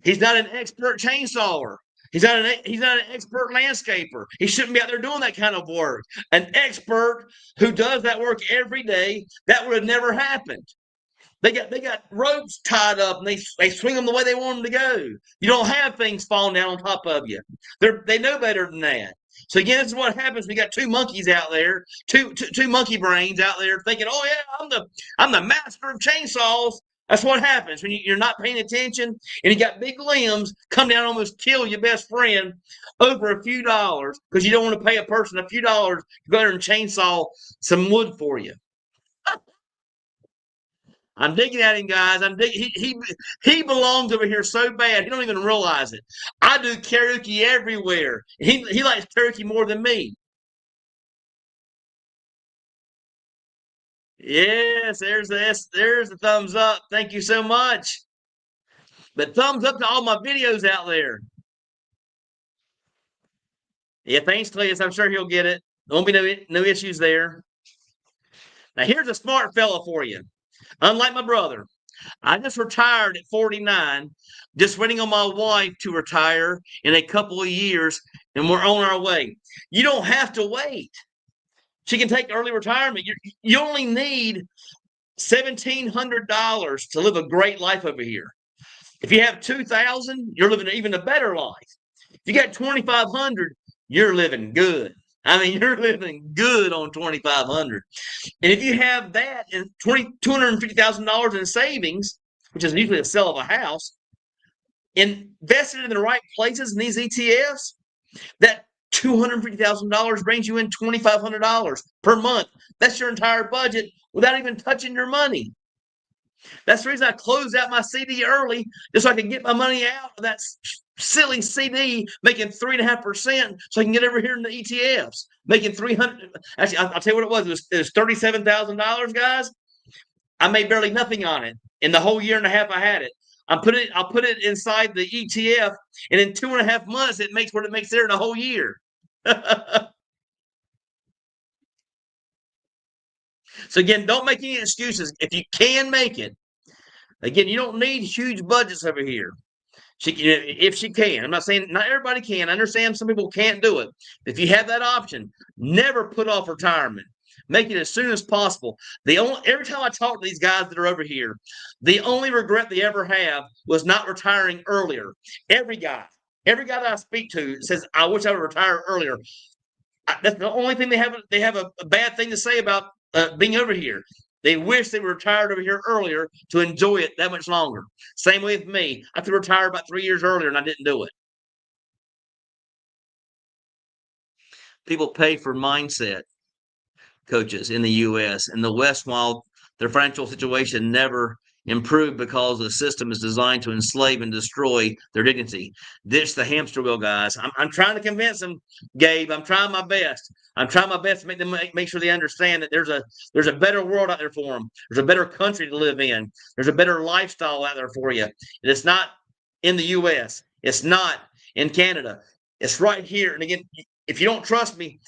He's not an expert chainsawer. He's not an expert landscaper. He shouldn't be out there doing that kind of work. An expert who does that work every day, that would have never happened. They got ropes tied up and they swing them the way they want them to go. You don't have things falling down on top of you. They know better than that. So again, this is what happens. We got two monkeys out there, two monkey brains out there thinking, "Oh yeah, I'm the master of chainsaws." That's what happens when you're not paying attention and you got big limbs come down and almost kill your best friend over a few dollars because you don't want to pay a person a few dollars to go there and chainsaw some wood for you. I'm digging at him, guys. I'm digging. He belongs over here so bad he don't even realize it. I do karaoke everywhere. He likes karaoke more than me. Yes, there's the thumbs up. Thank you so much. But thumbs up to all my videos out there. Yeah, thanks, Cleus. I'm sure he'll get it. There won't be no issues there. Now here's a smart fella for you. Unlike my brother, I just retired at 49, just waiting on my wife to retire in a couple of years, and we're on our way. You don't have to wait. She can take early retirement. You only need $1,700 to live a great life over here. If you have 2,000, you're living even a better life. If you got 2,500, you're living good. I mean, you're living good on 2,500. And if you have that and $250,000 in savings, which is usually a sale of a house, invested in the right places in these ETFs, that $250,000 brings you in $2,500 per month. That's your entire budget without even touching your money. That's the reason I closed out my CD early, just so I can get my money out of that silly CD, making 3.5%, so I can get over here in the ETFs, making 300. Actually, I'll tell you what it was. It was $37,000, guys. I made barely nothing on it in the whole year and a half I had it. I'll put it inside the ETF, and in 2.5 months, it makes what it makes there in a whole year. So again, don't make any excuses. If you can make it, again, you don't need huge budgets over here. If she can. I'm not saying not everybody can. I understand some people can't do it. If you have that option, never put off retirement. Make it as soon as possible. Every time I talk to these guys that are over here, the only regret they ever have was not retiring earlier. Every guy that I speak to says, "I wish I would retire earlier." That's the only thing they have. They have a bad thing to say about being over here. They wish they were retired over here earlier to enjoy it that much longer. Same way with me. I could retire about 3 years earlier, and I didn't do it. People pay for mindset coaches in the U.S. In the West, while their financial situation never improved because the system is designed to enslave and destroy their dignity. Ditch the hamster wheel, guys. I'm trying to convince them, Gabe. I'm trying my best. I'm trying my best to make them make sure they understand that there's a better world out there for them. There's a better country to live in. There's a better lifestyle out there for you. And it's not in the U.S. It's not in Canada. It's right here. And again, if you don't trust me,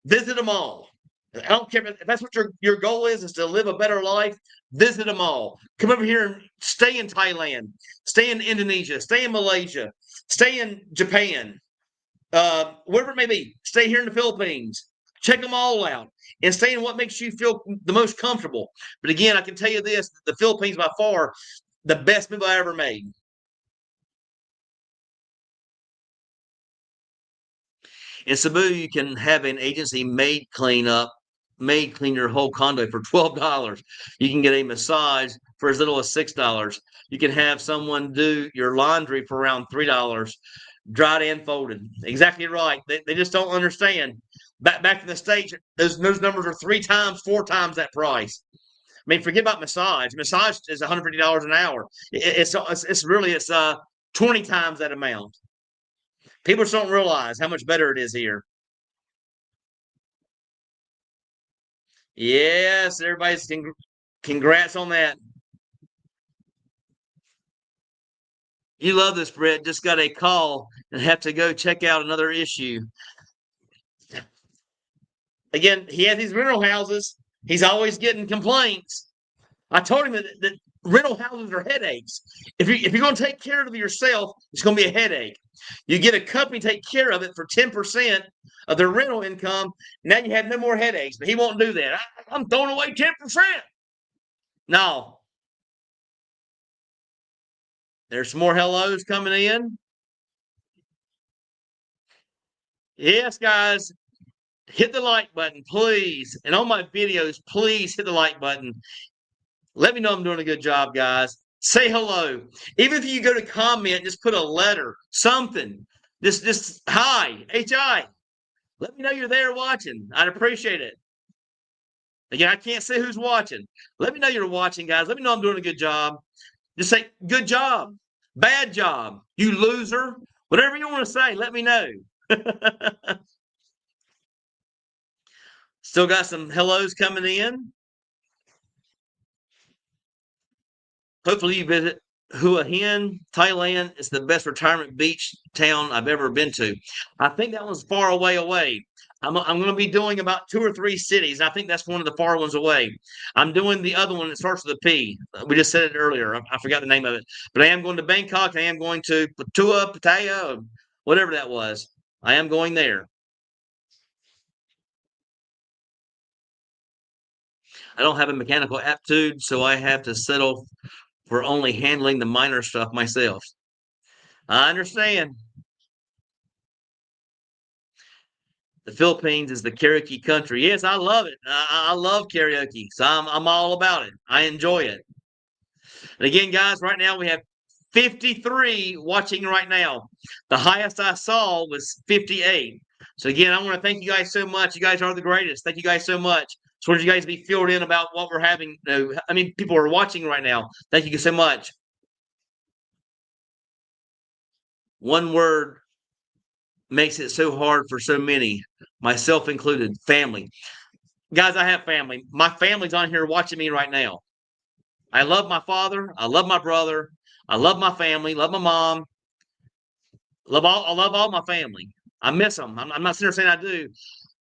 visit them all. I don't care if that's what your goal is to live a better life. Visit them all. Come over here and stay in Thailand, stay in Indonesia, stay in Malaysia, stay in Japan, wherever it may be. Stay here in the Philippines. Check them all out and stay in what makes you feel the most comfortable. But again, I can tell you this: the Philippines by far the best move I ever made. In Cebu, you can have an agency maid clean your whole condo for $12. You can get a massage for as little as $6. You can have someone do your laundry for around $3, dried and folded. Exactly right. They just don't understand. Back in the States, those numbers are 3 times, 4 times that price. I mean, forget about massage. Massage is $150 an hour. It's really 20 times that amount. People just don't realize how much better it is here. Yes, everybody's congrats on that. You love this, Brett. Just got a call and have to go check out another issue. Again, he has these rental houses. He's always getting complaints. I told him that rental houses are headaches. If you're going to take care of yourself, it's going to be a headache. You get a company to take care of it for 10% of their rental income. Now you have no more headaches. But he won't do that. I'm throwing away 10%. No. There's some more hellos coming in. Yes, guys. Hit the like button, please. And on my videos, please hit the like button. Let me know I'm doing a good job, guys. Say hello. Even if you go to comment, just put a letter, something. Just hi, H-I. Let me know you're there watching. I'd appreciate it. Again, I can't say who's watching. Let me know you're watching, guys. Let me know I'm doing a good job. Just say, good job, bad job, you loser, whatever you want to say, let me know. Still got some hellos coming in. Hopefully you visit Hua Hin, Thailand. It's the best retirement beach town I've ever been to. I think that one's far away. I'm going to be doing about 2 or 3 cities. I think that's one of the far ones away. I'm doing the other one that starts with a P. We just said it earlier. I forgot the name of it. But I am going to Bangkok. I am going to Pattaya, whatever that was. I am going there. I don't have a mechanical aptitude, so I have to settle for only handling the minor stuff myself. I understand. The Philippines is the karaoke country. Yes, I love it. I love karaoke, so I'm all about it. I enjoy it. And again, guys, right now we have 53 watching right now. The highest I saw was 58. So again, I want to thank you guys so much. You guys are the greatest. Thank you guys so much. Just wanted you guys to be filled in about what we're having. I mean, people are watching right now. Thank you so much. One word makes it so hard for so many, myself included, family. Guys, I have family. My family's on here watching me right now. I love my father. I love my brother. I love my family. Love my mom. I love all my family. I miss them. I'm not sitting there saying I do,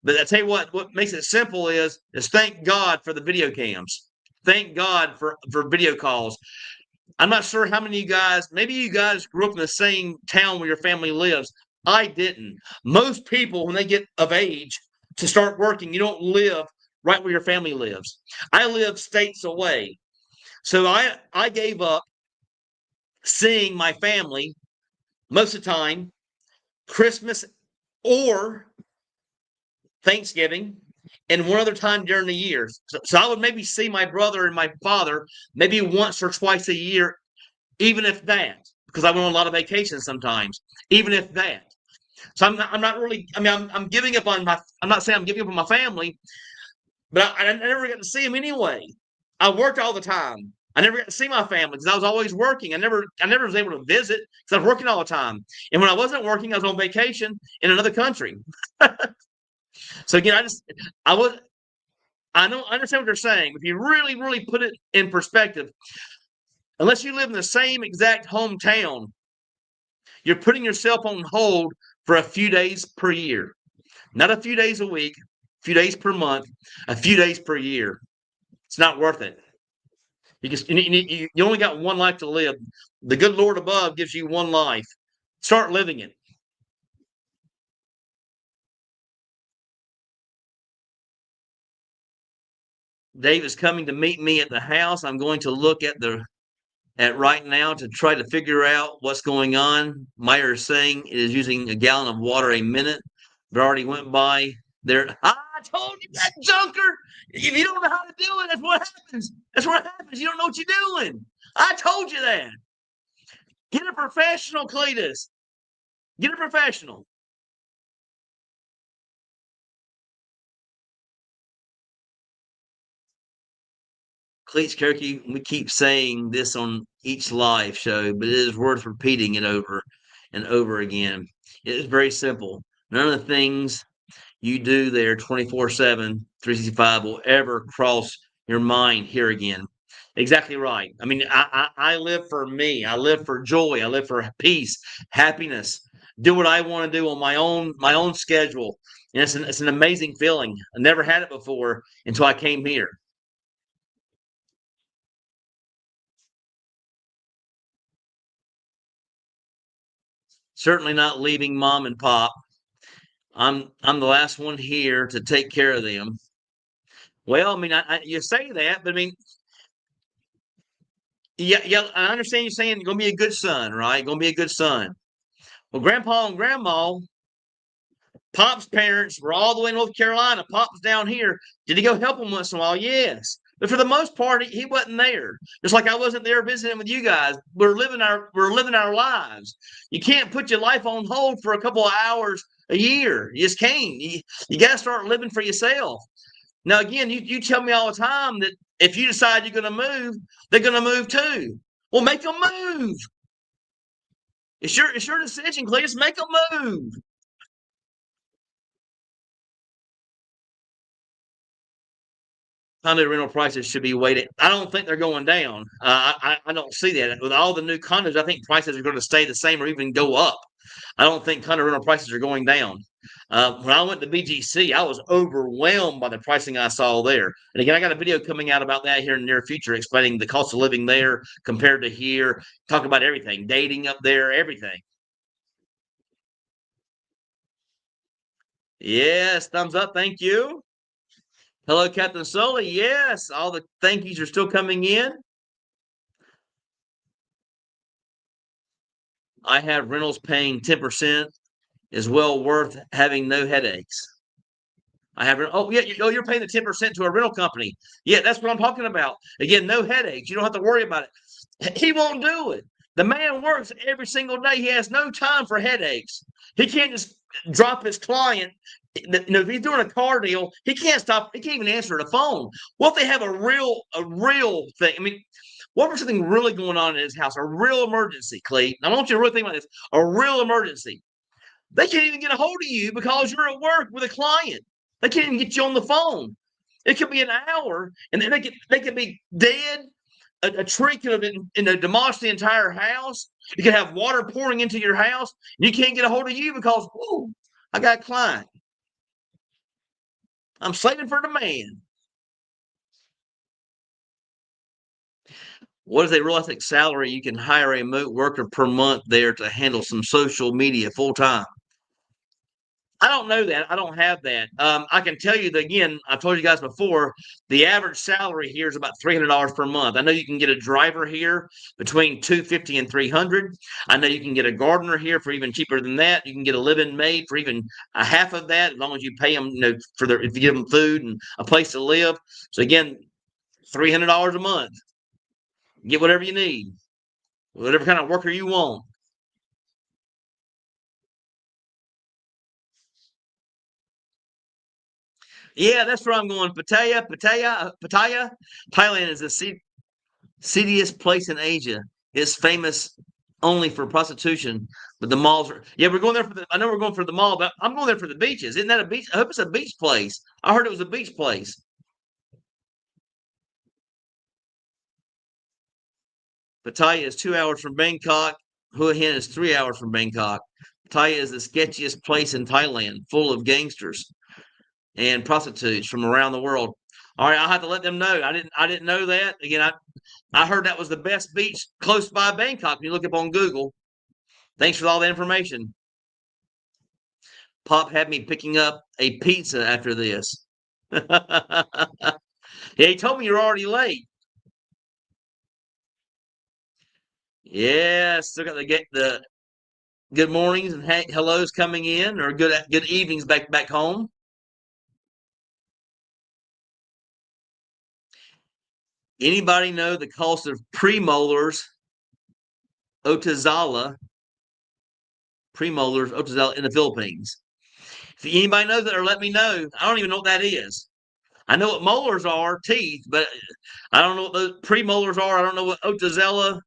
but I tell you what makes it simple is thank God for the video cams. Thank God for video calls. I'm not sure how many of you guys, maybe you guys grew up in the same town where your family lives. I didn't. Most people, when they get of age to start working, you don't live right where your family lives. I live states away. So I gave up seeing my family most of the time, Christmas or Thanksgiving, and one other time during the year. So I would maybe see my brother and my father maybe once or twice a year, even if that, because I went on a lot of vacations sometimes, even if that. So I'm not really. I mean, I'm giving up on my. I'm not saying I'm giving up on my family, but I never got to see them anyway. I worked all the time. I never got to see my family because I was always working. I never was able to visit because I was working all the time. And when I wasn't working, I was on vacation in another country. So again, I was, I know, I understand what they're saying. If you really, really put it in perspective, unless you live in the same exact hometown, you're putting yourself on hold for a few days per year, not a few days a week, a few days per month, a few days per year. It's not worth it. You only got one life to live. The good Lord above gives you one life. Start living it. Dave is coming to meet me at the house. I'm going to look at right now to try to figure out what's going on. Meyer is saying it is using a gallon of water a minute, but already went by there. I told you that, junker. If you don't know how to do it, that's what happens. That's what happens. You don't know what you're doing. I told you that. Get a professional, Cletus. Get a professional. Cleats Kirky, we keep saying this on each live show, but it is worth repeating it over and over again. It is very simple. None of the things you do there 24/7, 365 will ever cross your mind here again. Exactly right. I mean, I live for me. I live for joy. I live for peace, happiness. Do what I want to do on my own schedule. And it's an amazing feeling. I never had it before until I came here. Certainly not leaving mom and pop. I'm the last one here to take care of them. Well, I mean, you say that, but I mean, yeah, I understand you saying you're gonna be a good son, right? You're gonna be a good son. Well, Grandpa and Grandma, Pop's parents were all the way in North Carolina. Pop was down here. Did he go help him once in a while? Yes. But for the most part, he wasn't there. Just like I wasn't there visiting with you guys. We're living our lives. You can't put your life on hold for a couple of hours a year. You just can't. You got to start living for yourself. Now, again, you tell me all the time that if you decide you're going to move, they're going to move too. Well, make them move. It's your decision, Cletus. Make them move. Condo rental prices should be weighted. I don't think they're going down. I don't see that. With all the new condos, I think prices are going to stay the same or even go up. I don't think condo rental prices are going down. When I went to BGC, I was overwhelmed by the pricing I saw there. And again, I got a video coming out about that here in the near future, explaining the cost of living there compared to here, talk about everything, dating up there, everything. Yes, thumbs up. Thank you. Hello, Captain Sully. Yes, all the thank yous are still coming in. I have rentals paying 10% is well worth having no headaches. I have, oh, yeah, you're paying the 10% to a rental company. Yeah, that's what I'm talking about. Again, no headaches. You don't have to worry about it. He won't do it. The man works every single day. He has no time for headaches. He can't just drop his client. If he's doing a car deal, he can't stop. He can't even answer the phone. What if they have a real thing? I mean, what if something really going on in his house? A real emergency, Clete. I want you to really think about this. A real emergency. They can't even get a hold of you because you're at work with a client. They can't even get you on the phone. It could be an hour, and then they could be dead. A tree could have been demolished the entire house. You could have water pouring into your house, and you can't get a hold of you because, ooh, I got a client. I'm saving for the man. What is a realistic salary you can hire a remote worker per month there to handle some social media full time? I don't know that. I don't have that. I can tell you that, again, I've told you guys before, the average salary here is about $300 per month. I know you can get a driver here between $250 and $300. I know you can get a gardener here for even cheaper than that. You can get a live-in maid for even a half of that, as long as you pay them, for their, if you give them food and a place to live. So again, $300 a month. Get whatever you need, whatever kind of worker you want. Yeah, that's where I'm going. Pattaya. Thailand is the seediest place in Asia. It's famous only for prostitution, but the malls are. Yeah, we're going there for the. I know we're going for the mall, but I'm going there for the beaches. Isn't that a beach? I hope it's a beach place. I heard it was a beach place. Pattaya is 2 hours from Bangkok. Hua Hin is 3 hours from Bangkok. Pattaya is the sketchiest place in Thailand, full of gangsters and prostitutes from around the world. All right, I'll have to let them know. I didn't know that. Again, I heard that was the best beach close by Bangkok. When you look up on Google. Thanks for all the information. Pop had me picking up a pizza after this. Yeah, he told me you're already late. Yeah, still got to get the good mornings and hellos coming in, or good evenings back home. Anybody know the cost of premolars Otazala in the Philippines? If anybody knows that, or let me know. I don't even know what that is. I know what molars are, teeth, but I don't know what those premolars are. I don't know what Otazella.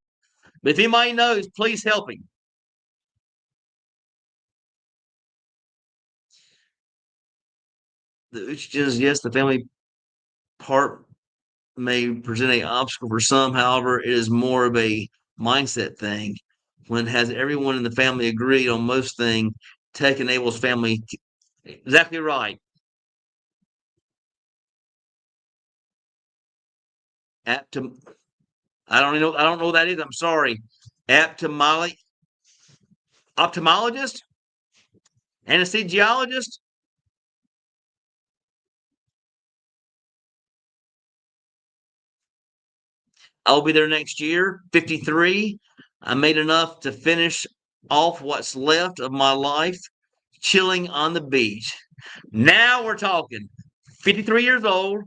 But if anybody knows, please help him. The Uchigens, yes, the family part may present an obstacle for some. However, it is more of a mindset thing. When has everyone in the family agreed on most things, tech enables family. Exactly right. Aptom, I don't know. I don't know what that is. I'm sorry. Ophthalmologist, ophthalmologist, anesthesiologist. I'll be there next year. 53. I made enough to finish off what's left of my life, chilling on the beach. Now we're talking. 53 years old.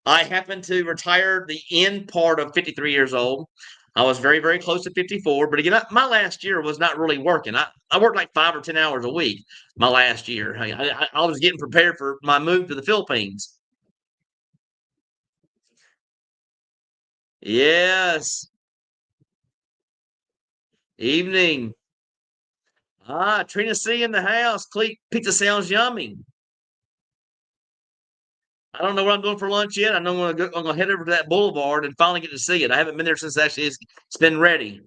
I happened to retire the end part of 53 years old. I was very, very close to 54. But again, my last year was not really working. I worked like 5 or 10 hours a week my last year. I was getting prepared for my move to the Philippines. Yes. Evening. Trina C in the house. Pizza sounds yummy. I don't know what I'm doing for lunch yet. I know I'm gonna head over to that boulevard and finally get to see it. I haven't been there since actually it's been ready.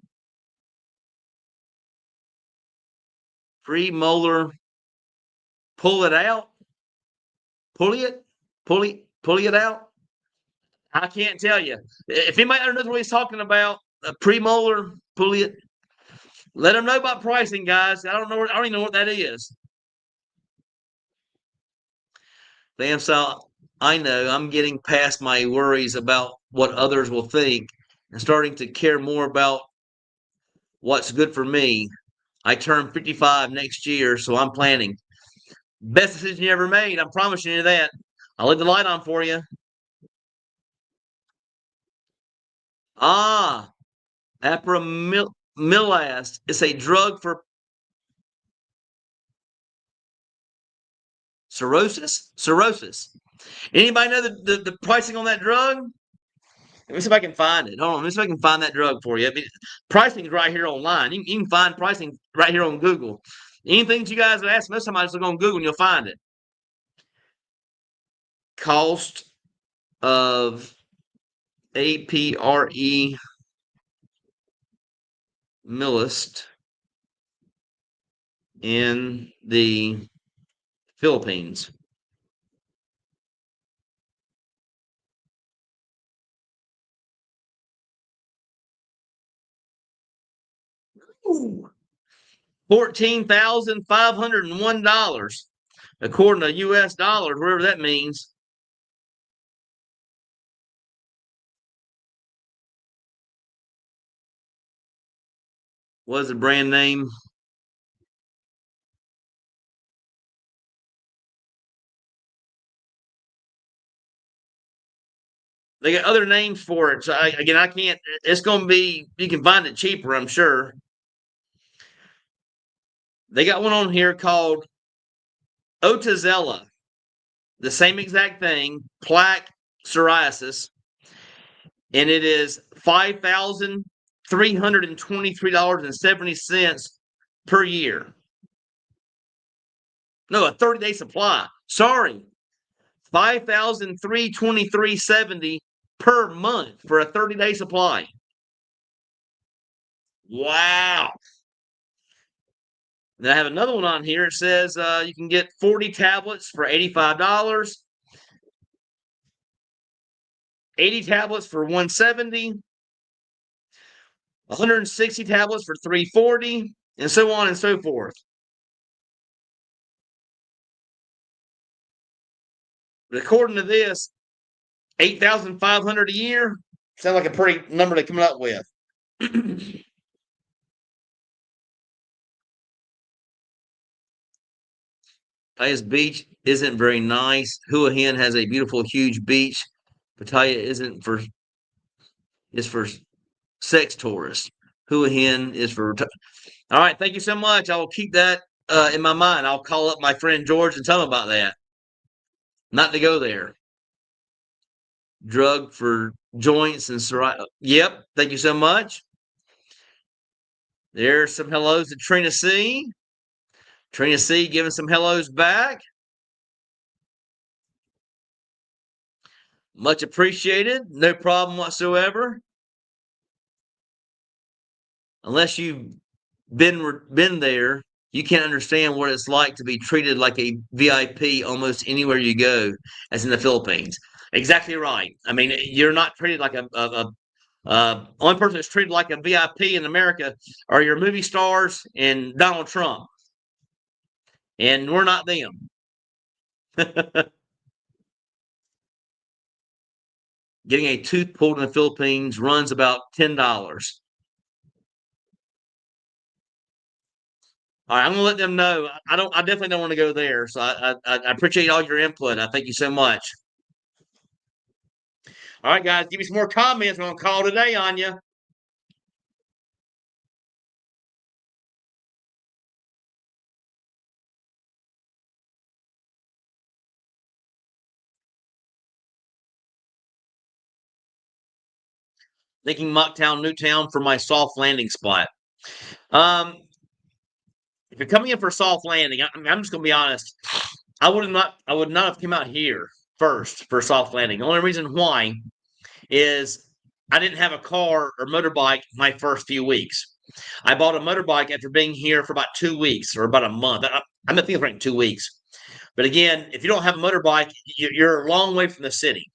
Premolar, pull it out, pull it out. I can't tell you. If anybody knows what he's talking about, premolar, pull it. Let them know about pricing, guys. I don't even know what that is. Damn, so I know I'm getting past my worries about what others will think and starting to care more about what's good for me. I turn 55 next year, so I'm planning. Best decision you ever made. I'm promising you that. I'll leave the light on for you. Ah, apremilast. It's a drug for cirrhosis. Cirrhosis. Anybody know the pricing on that drug? Let me see if I can find it. Hold on. Let me see if I can find that drug for you. I mean, pricing is right here online. You can find pricing right here on Google. Anything that you guys ask, most of the time I just look on Google and you'll find it. Cost of APRE Millist in the Philippines. $14,501 according to US dollars, whatever that means. What is the brand name? They got other names for it. So again, I can't. It's going to be. You can find it cheaper, I'm sure. They got one on here called Otazella. The same exact thing, plaque psoriasis, and it is $5,323.70 per year. No, a 30-day supply. Sorry, 5,323.70 per month for a 30-day supply. Wow. Then I have another one on here. It says you can get 40 tablets for $85, 80 tablets for $170, 160 tablets for $340, and so on and so forth. But according to this, 8,500 a year sounds like a pretty number to come up with. Pataya's beach isn't very nice. Hua Hin has a beautiful, huge beach. Pattaya isn't for is for sex tourists. Hua Hin is for. All right, thank you so much. I will keep that in my mind. I'll call up my friend George and tell him about that. Not to go there. Drug for joints and psoriasis. Yep. Thank you so much. There's some hellos to Trina C. Trina C giving some hellos back. Much appreciated. No problem whatsoever. Unless you've been there, you can't understand what it's like to be treated like a VIP almost anywhere you go, as in the Philippines. Exactly right. I mean, you're not treated like only person that's treated like a VIP in America are your movie stars and Donald Trump, and we're not them. Getting a tooth pulled in the Philippines runs about $10. All right, I'm gonna let them know. I don't. I definitely don't want to go there. So I appreciate all your input. I thank you so much. All right, guys, give me some more comments. I'm gonna call today on you. thinking Mocktown, Newtown for my soft landing spot. Um, if you're coming in for soft landing, I'm just going to be honest. I would not have come out here first for soft landing. The only reason why is I didn't have a car or motorbike my first few weeks. I bought a motorbike after being here for about 2 weeks or about a month. I'm at Field 2 weeks. But again, if you don't have a motorbike, you're a long way from the city.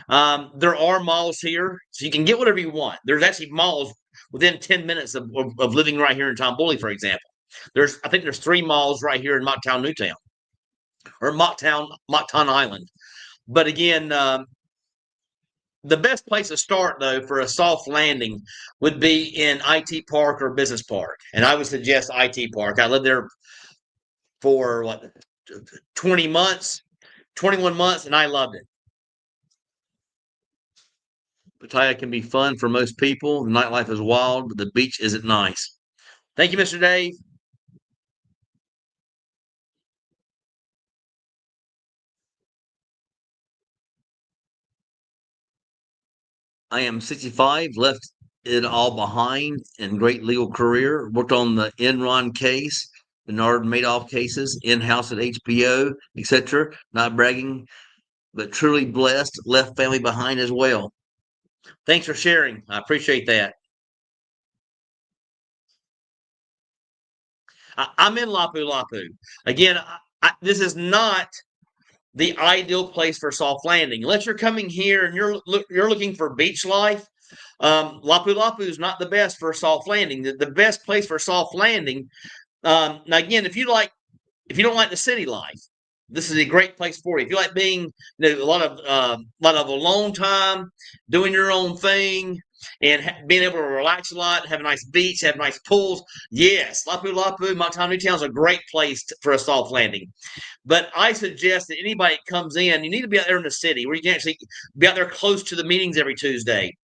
There are malls here, so you can get whatever you want. There's actually malls within 10 minutes of living right here in Tomboli, for example. I think there's 3 malls right here in Mocktown, Newtown, or Mocktown Island. But again, the best place to start, though, for a soft landing would be in IT Park or Business Park. And I would suggest IT Park. I lived there for, 20 months, 21 months, and I loved it. Pattaya can be fun for most people. The nightlife is wild, but the beach isn't nice. Thank you, Mr. Dave. I am 65, left it all behind in great legal career. Worked on the Enron case, Bernard Madoff cases, in-house at HBO, etc. Not bragging, but truly blessed. Left family behind as well. Thanks for sharing. I appreciate that. I'm in Lapu Lapu. Again, this is not the ideal place for soft landing. Unless you're coming here and you're looking for beach life, Lapu Lapu is not the best for soft landing. The best place for soft landing. Now, again, if you don't like the city life, this is a great place for you. If you like being a lot of alone time, doing your own thing, and being able to relax a lot, have a nice beach, have nice pools, yes, Lapu Lapu, Mocktown Newtown is a great place for a soft landing. But I suggest that anybody that comes in, you need to be out there in the city where you can actually be out there close to the meetings every Tuesday.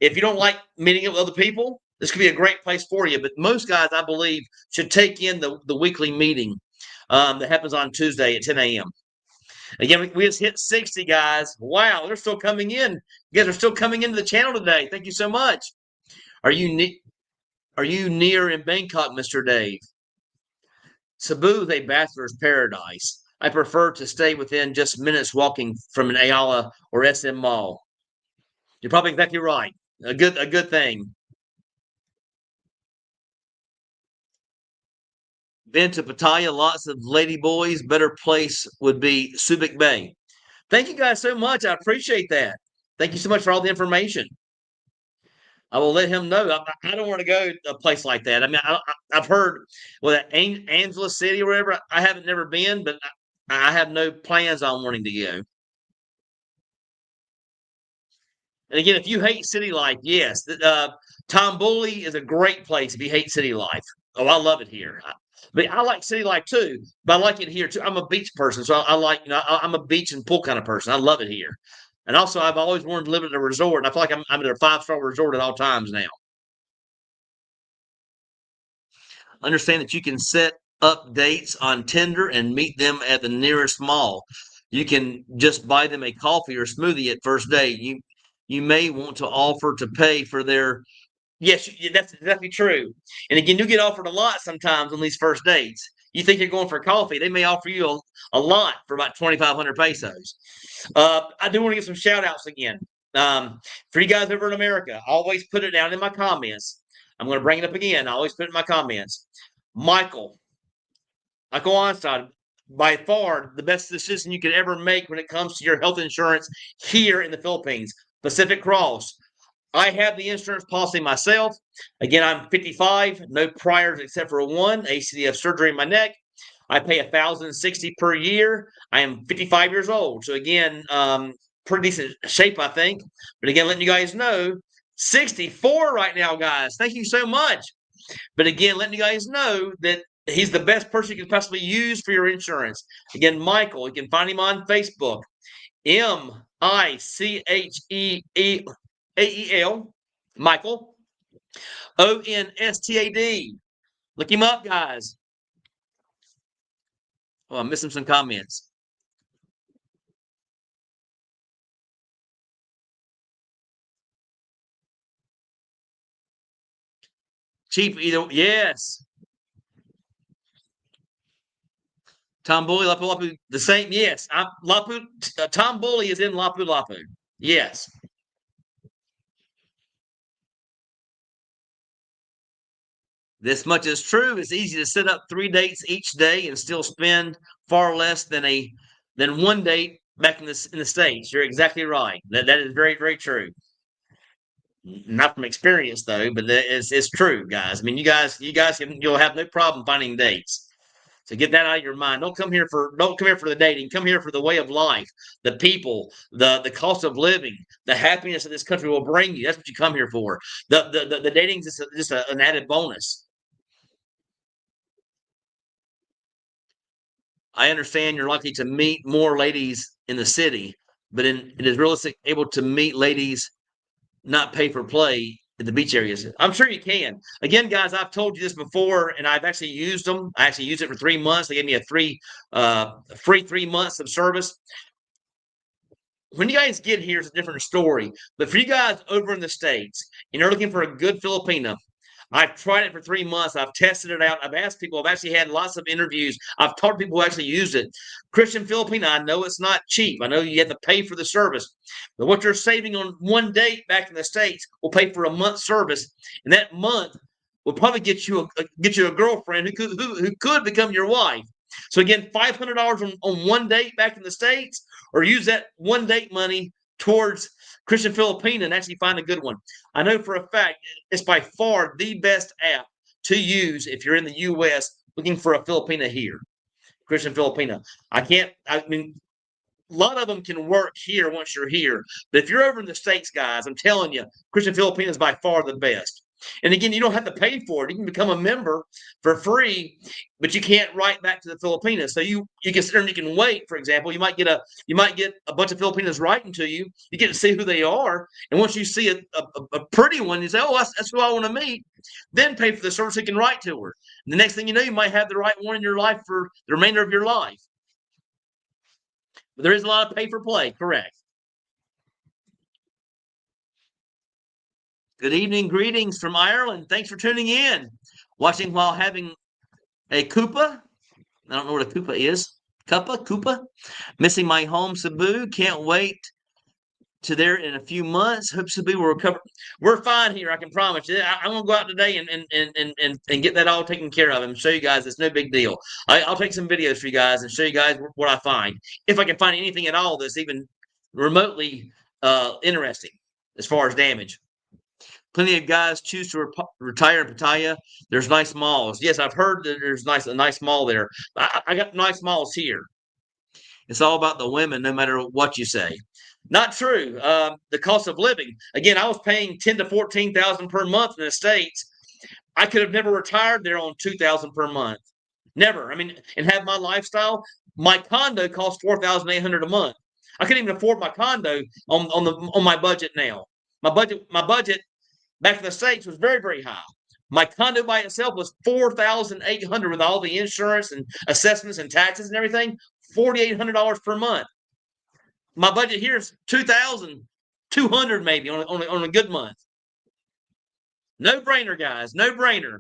If you don't like meeting up with other people, this could be a great place for you. But most guys, I believe, should take in the weekly meeting that happens on Tuesday at 10 a.m. Again, we just hit 60, guys. Wow, they're still coming in. You guys are still coming into the channel today. Thank you so much. Are you are you near in Bangkok, Mr. Dave? Cebu is a bachelor's paradise. I prefer to stay within just minutes walking from an Ayala or SM Mall. You're probably exactly right. A good thing. Been to Pattaya, lots of lady boys. Better place would be Subic Bay. Thank you guys so much. I appreciate that. Thank you so much for all the information. I will let him know. I don't want to go to a place like that. I mean, have heard that Angela City or wherever. I haven't never been, but I have no plans on wanting to go. And again, if you hate city life, yes, Tomboli is a great place if you hate city life. Oh, I love it here. But I like city life too, but I like it here too. I'm a beach person, so I like, I'm a beach and pool kind of person. I love it here. And also, I've always wanted to live at a resort, and I feel like I'm at a 5-star resort at all times now. Understand that you can set up dates on Tinder and meet them at the nearest mall. You can just buy them a coffee or smoothie at first date. You may want to offer to pay for their. Yes, that's exactly true. And again, you get offered a lot sometimes on these first dates. You think you're going for coffee, they may offer you a lot for about 2,500 pesos. I do want to give some shout outs again. For you guys over in America, I always put it down in my comments. I'm going to bring it up again. I always put it in my comments. Michael Einstein, by far the best decision you could ever make when it comes to your health insurance here in the Philippines. Pacific Cross. I have the insurance policy myself. Again, I'm 55, no priors except for one ACDF surgery in my neck. I pay $1,060 per year. I am 55 years old. So again, pretty decent shape, I think. But again, letting you guys know, 64 right now, guys. Thank you so much. But again, letting you guys know that he's the best person you can possibly use for your insurance. Again, Michael, you can find him on Facebook. Michael, Michael, Onstad. Look him up, guys. Oh, I'm missing some comments. Cheap either. Yes. Tom Bully, Lapu Lapu, the same. Yes. Tom Bully is in Lapu Lapu. Yes. This much is true. It's easy to set up 3 dates each day and still spend far less than one date back in the States. You're exactly right. That is very, very true. Not from experience though, but it's true, guys. I mean, you'll have no problem finding dates. So get that out of your mind. Don't come here for the dating. Come here for the way of life, the people, the cost of living, the happiness that this country will bring you. That's what you come here for. The dating is just an added bonus. I understand you're likely to meet more ladies in the city, but it is realistic able to meet ladies not pay for play in the beach areas. I'm sure you can. Again, guys, I've told you this before, and I've actually used them. I actually used it for 3 months. They gave me a free 3 months of service. When you guys get here, it's a different story. But for you guys over in the States, and you're looking for a good Filipina, I've tried it for 3 months. I've tested it out. I've asked people. I've actually had lots of interviews. I've talked to people who actually used it. Christian Filipina, I know it's not cheap. I know you have to pay for the service. But what you're saving on one date back in the States will pay for a month's service. And that month will probably get you a girlfriend who could become your wife. So again, $500 on one date back in the States, or use that one date money towards Christian Filipina and actually find a good one. I know for a fact it's by far the best app to use if you're in the U.S. looking for a Filipina here. Christian Filipina. I mean, a lot of them can work here once you're here. But if you're over in the States, guys, I'm telling you, Christian Filipina is by far the best. And again, you don't have to pay for it. You can become a member for free, but you can't write back to the Filipinas. So you can sit there and you can wait. For example, you might get a bunch of Filipinas writing to you. You get to see who they are, and once you see a pretty one, you say, "Oh, that's who I want to meet." Then pay for the service. You can write to her. And the next thing you know, you might have the right one in your life for the remainder of your life. But there is a lot of pay for play. Correct. Good evening, greetings from Ireland. Thanks for tuning in. Watching while having a Koopa. I don't know what a Koopa is. Koopa. Missing my home, Cebu. Can't wait to there in a few months. Hope Cebu will recover. We're fine here, I can promise you. I'm gonna go out today and get that all taken care of and show you guys it's no big deal. I'll take some videos for you guys and show you guys what I find. If I can find anything at all that's even remotely interesting as far as damage. Plenty of guys choose to retire in Pattaya. There's nice malls. Yes, I've heard that there's a nice mall there. I got nice malls here. It's all about the women, no matter what you say. Not true. The cost of living. Again, I was paying 10 to 14,000 per month in the States. I could have never retired there on 2,000 per month. Never. I mean, and have my lifestyle. My condo costs 4,800 a month. I couldn't even afford my condo on my budget now. My budget back in the States was very, very high. My condo by itself was 4,800 with all the insurance and assessments and taxes and everything, $4,800 per month. My budget here is 2,200 maybe on a good month. No brainer, guys. No brainer.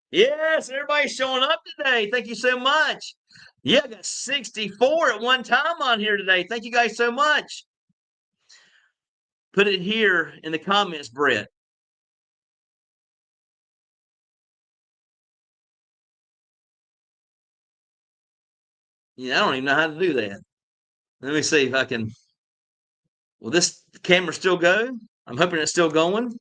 Yes, everybody's showing up today. Thank you so much. Yeah, I got 64 at one time on here today. Thank you guys so much. Put it here in the comments, Brett. Yeah, I don't even know how to do that. Let me see if I can. Will this camera still go? I'm hoping it's still going.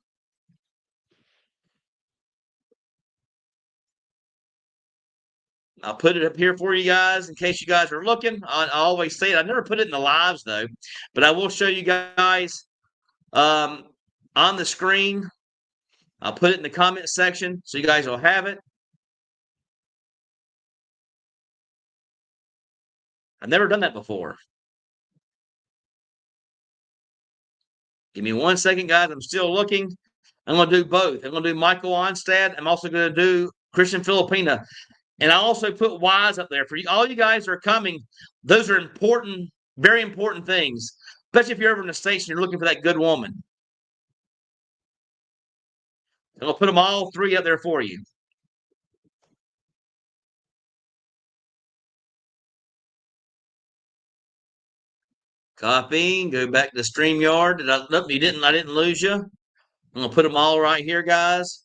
I'll put it up here for you guys in case you guys are looking. I always say it. I never put it in the lives though, but I will show you guys on the screen. I'll put it in the comment section so you guys will have it. I've never done that before. Give me 1 second, guys. I'm still looking. I'm going to do both. I'm going to do Michael Onstad. I'm also going to do Christian Filipina. And I also put Wise up there for you. All you guys are coming. Those are important, very important things, especially if you're over in the States and you're looking for that good woman. I'll put them all three up there for you. Copying. Go back to StreamYard. Nope, you didn't. I didn't lose you. I'm gonna put them all right here, guys.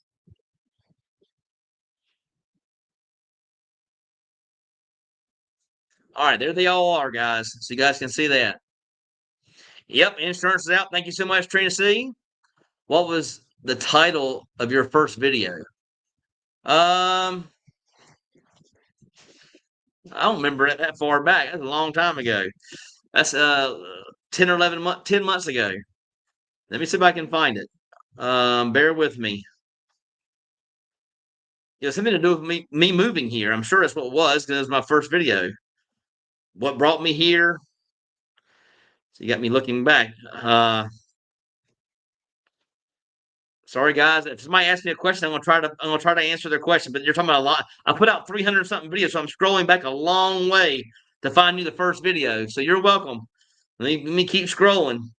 All right, there they all are, guys. So you guys can see that. Yep, insurance is out. Thank you so much, Trina C. What was the title of your first video? I don't remember it that far back. That's a long time ago. That's 10 or 11 months, 10 months ago. Let me see if I can find it. Bear with me. It was something to do with me moving here. I'm sure that's what it was because it was my first video. What brought me here? So you got me looking back. Sorry guys, if somebody asks me a question, I'm gonna try to answer their question. But you're talking about a lot. I put out 300 something videos, so I'm scrolling back a long way to find you the first video. So you're welcome. Let me keep scrolling.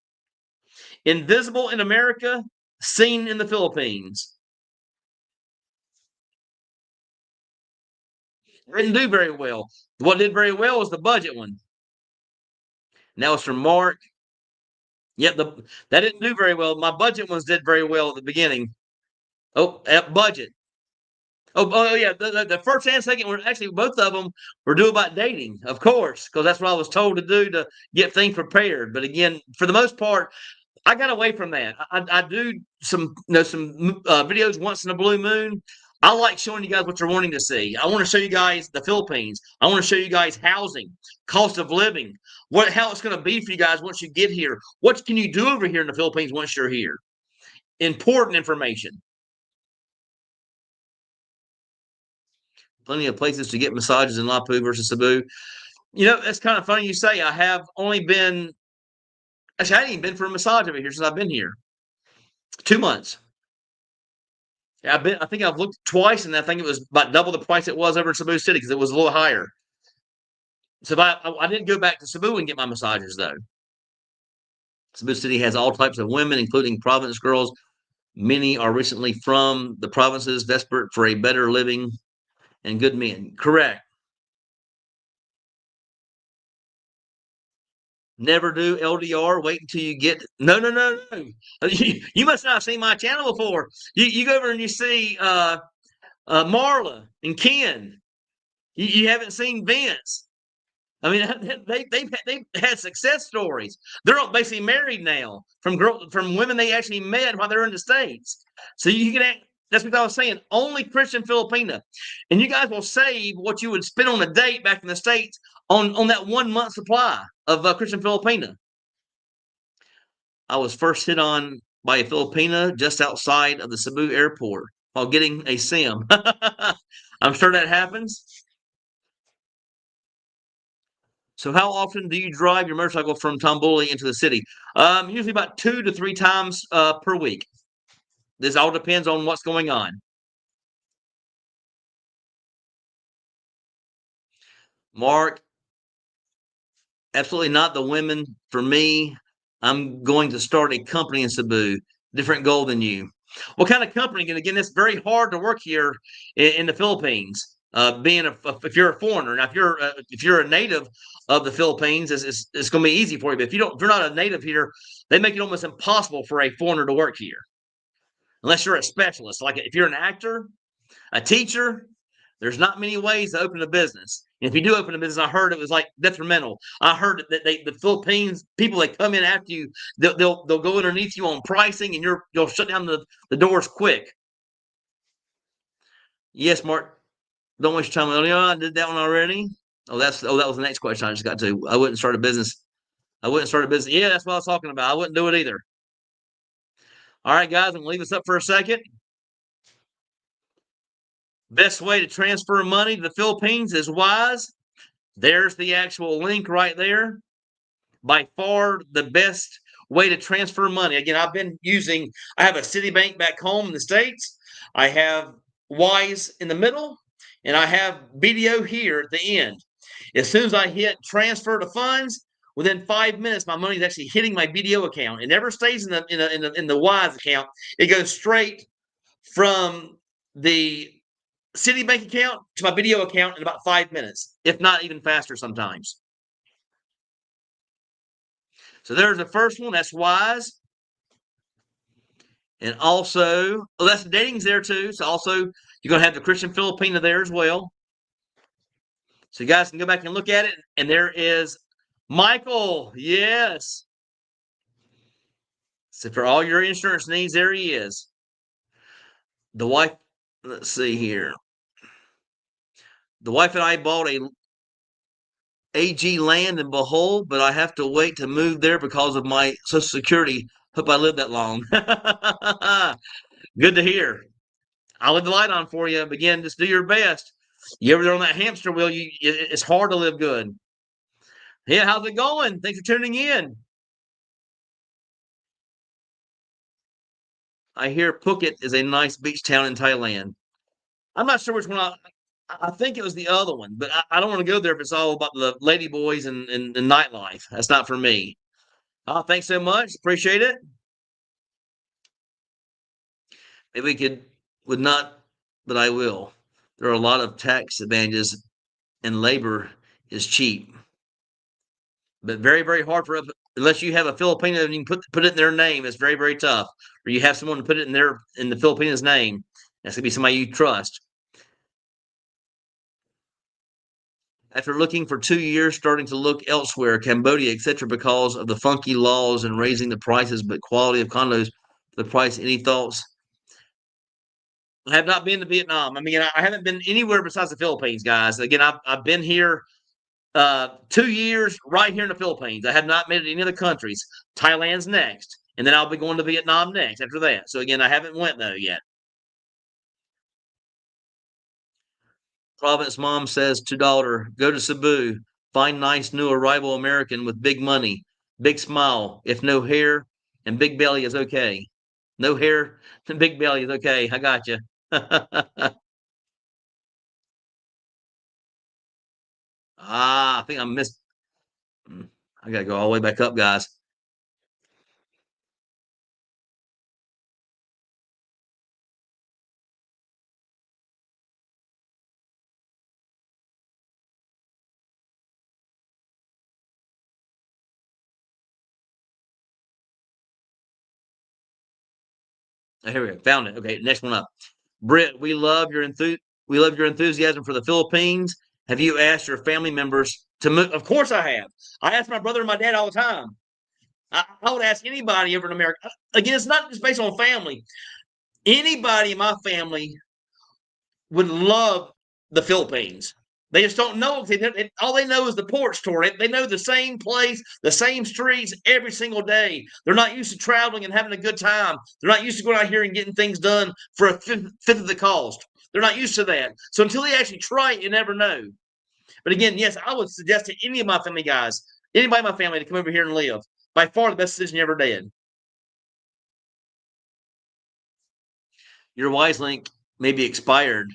Invisible in America, seen in the Philippines. Didn't do very well. What did very well was the budget one. And that was from Mark. Yep, that didn't do very well. My budget ones did very well at the beginning. Oh, budget. Oh yeah. The first and second were actually both of them were due about dating, of course, because that's what I was told to do to get things prepared. But again, for the most part, I got away from that. I do some videos once in a blue moon. I like showing you guys what you're wanting to see. I want to show you guys the Philippines. I want to show you guys housing, cost of living, how it's going to be for you guys once you get here. What can you do over here in the Philippines once you're here? Important information. Plenty of places to get massages in Lapu versus Cebu. You know, that's kind of funny you say. I have only been, actually, I hadn't even been for a massage over here since I've been here. 2 months. Yeah, I think I've looked twice, and I think it was about double the price it was over in Cebu City because it was a little higher. So I didn't go back to Cebu and get my massages though. Cebu City has all types of women, including province girls. Many are recently from the provinces, desperate for a better living and good men. Correct. Never do LDR. Wait until you get. No. You must not have seen my channel before. You go over and you see Marla and Ken. You haven't seen Vince. I mean, they've had success stories. They're all basically married now from women they actually met while they're in the States. So you can act, that's what I was saying. Only Christian Filipina, and you guys will save what you would spend on a date back in the States on that 1 month supply of Christian Filipina. I was first hit on by a Filipina just outside of the Cebu airport while getting a sim. I'm sure that happens. So how often do you drive your motorcycle from Tambuli into the city? Usually about 2 to 3 times per week. This all depends on what's going on. Mark, absolutely not the women for me. I'm going to start a company in Cebu. Different goal than you. What kind of company? And again, it's very hard to work here in the Philippines. If you're a foreigner, now if you're a native of the Philippines, it's going to be easy for you. But if you're not a native here, they make it almost impossible for a foreigner to work here, unless you're a specialist. Like if you're an actor, a teacher, there's not many ways to open a business. And if you do open a business, I heard it was like detrimental. I heard that the Philippines people that come in after you, they'll go underneath you on pricing, and you'll shut down the doors quick. Yes, Mark. Don't waste your time. Oh, I did that one already. That was the next question I just got to. I wouldn't start a business. Yeah, that's what I was talking about. I wouldn't do it either. All right, guys, I'm gonna leave this up for a second. Best way to transfer money to the Philippines is Wise. There's the actual link right there. By far the best way to transfer money. Again, I have a Citibank back home in the States. I have Wise in the middle, and I have BDO here at the end. As soon as I hit transfer to funds, within 5 minutes, my money is actually hitting my BDO account. It never stays in the Wise account. It goes straight from the Citibank account to my video account in about 5 minutes, if not even faster sometimes. So there's the first one. That's Wise. And also, well, that's dating's there too. So also, you're going to have the Christian Filipina there as well. So you guys can go back and look at it. And there is Michael. Yes. So for all your insurance needs, there he is. The wife, let's see here. The wife and I bought a AG land in Behold, but I have to wait to move there because of my Social Security. Hope I live that long. Good to hear. I'll leave the light on for you. But again, just do your best. You ever on that hamster wheel, it's hard to live good. Yeah, how's it going? Thanks for tuning in. I hear Phuket is a nice beach town in Thailand. I'm not sure which one. I think it was the other one, but I don't want to go there if it's all about the lady boys and nightlife. That's not for me. Thanks so much. Appreciate it. Maybe would not, but I will. There are a lot of tax advantages, and labor is cheap, but very, very hard for unless you have a Filipino and you can put it in their name. It's very, very tough. Or you have someone to put it in the Filipino's name. That's gonna be somebody you trust. After looking for 2 years, starting to look elsewhere, Cambodia, etc., because of the funky laws and raising the prices, but quality of condos, the price. Any thoughts? I have not been to Vietnam. I mean, I haven't been anywhere besides the Philippines, guys. Again, I've been here 2 years right here in the Philippines. I have not been to any other countries. Thailand's next, and then I'll be going to Vietnam next after that. So again, I haven't went though yet. Province mom says to daughter, go to Cebu, find nice new arrival American with big money, big smile. If no hair and big belly is okay. No hair and big belly is okay. I got you. I think I missed. I got to go all the way back up, guys. Here we go. Found it. Okay, next one up. Britt, we love your enthusiasm for the Philippines. Have you asked your family members to move? Of course I have. I ask my brother and my dad all the time. I would ask anybody over in America. Again, it's not just based on family. Anybody in my family would love the Philippines. They just don't know. All they know is the porch tour. They know the same place, the same streets every single day. They're not used to traveling and having a good time. They're not used to going out here and getting things done for a fifth of the cost. They're not used to that. So until they actually try it, you never know. But again, yes, I would suggest to any of my family guys, anybody in my family to come over here and live. By far the best decision you ever did. Your Wise link may be expired.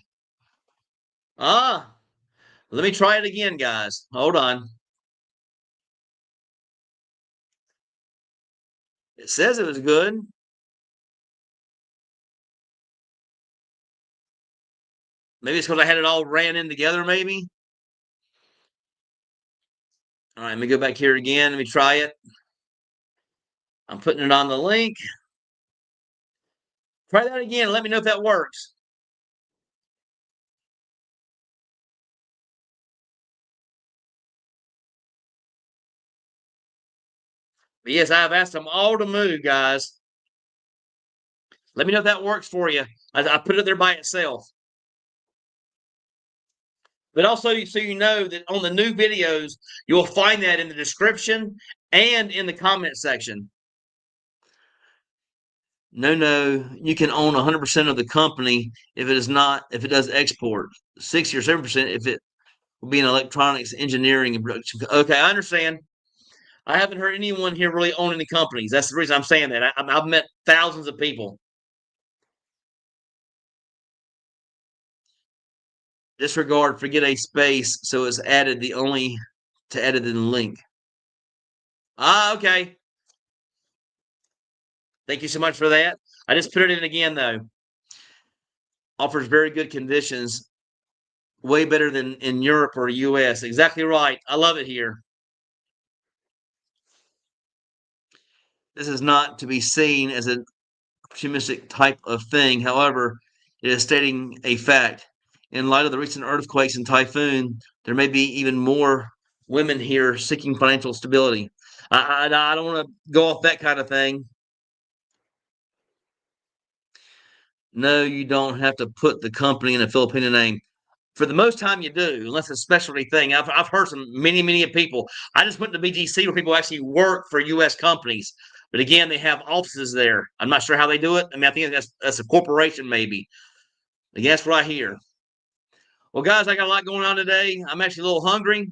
Let me try it again, guys. Hold on. It says it was good. Maybe it's because I had it all ran in together, maybe. All right, let me go back here again. Let me try it. I'm putting it on the link. Try that again. Let me know if that works. But yes, I've asked them all to move, guys. Let me know if that works for you. I put it there by itself. But also, so you know that on the new videos, you'll find that in the description and in the comment section. No, you can own 100% of the company if it does export. 60 or 7% if it will be in electronics, engineering, and production. Okay, I understand. I haven't heard anyone here really own any companies. That's the reason I'm saying that. I've met thousands of people. Disregard, forget a space, so it's added the only to edit in the link. Okay. Thank you so much for that. I just put it in again though. offers very good conditions, way better than in Europe or US. Exactly right. I love it here. This is not to be seen as an optimistic type of thing. However, it is stating a fact. In light of the recent earthquakes and typhoon, there may be even more women here seeking financial stability. I don't want to go off that kind of thing. No, you don't have to put the company in a Filipino name. For the most time, you do, unless it's a specialty thing. I've heard from many of people. I just went to BGC where people actually work for U.S. companies. But again, they have offices there. I'm not sure how they do it. I mean, I think that's a corporation, maybe. I guess right here. Well, guys, I got a lot going on today. I'm actually a little hungry.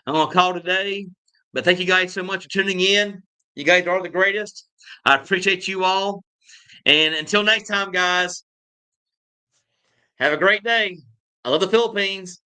I'm going to call today. But thank you guys so much for tuning in. You guys are the greatest. I appreciate you all. And until next time, guys, have a great day. I love the Philippines.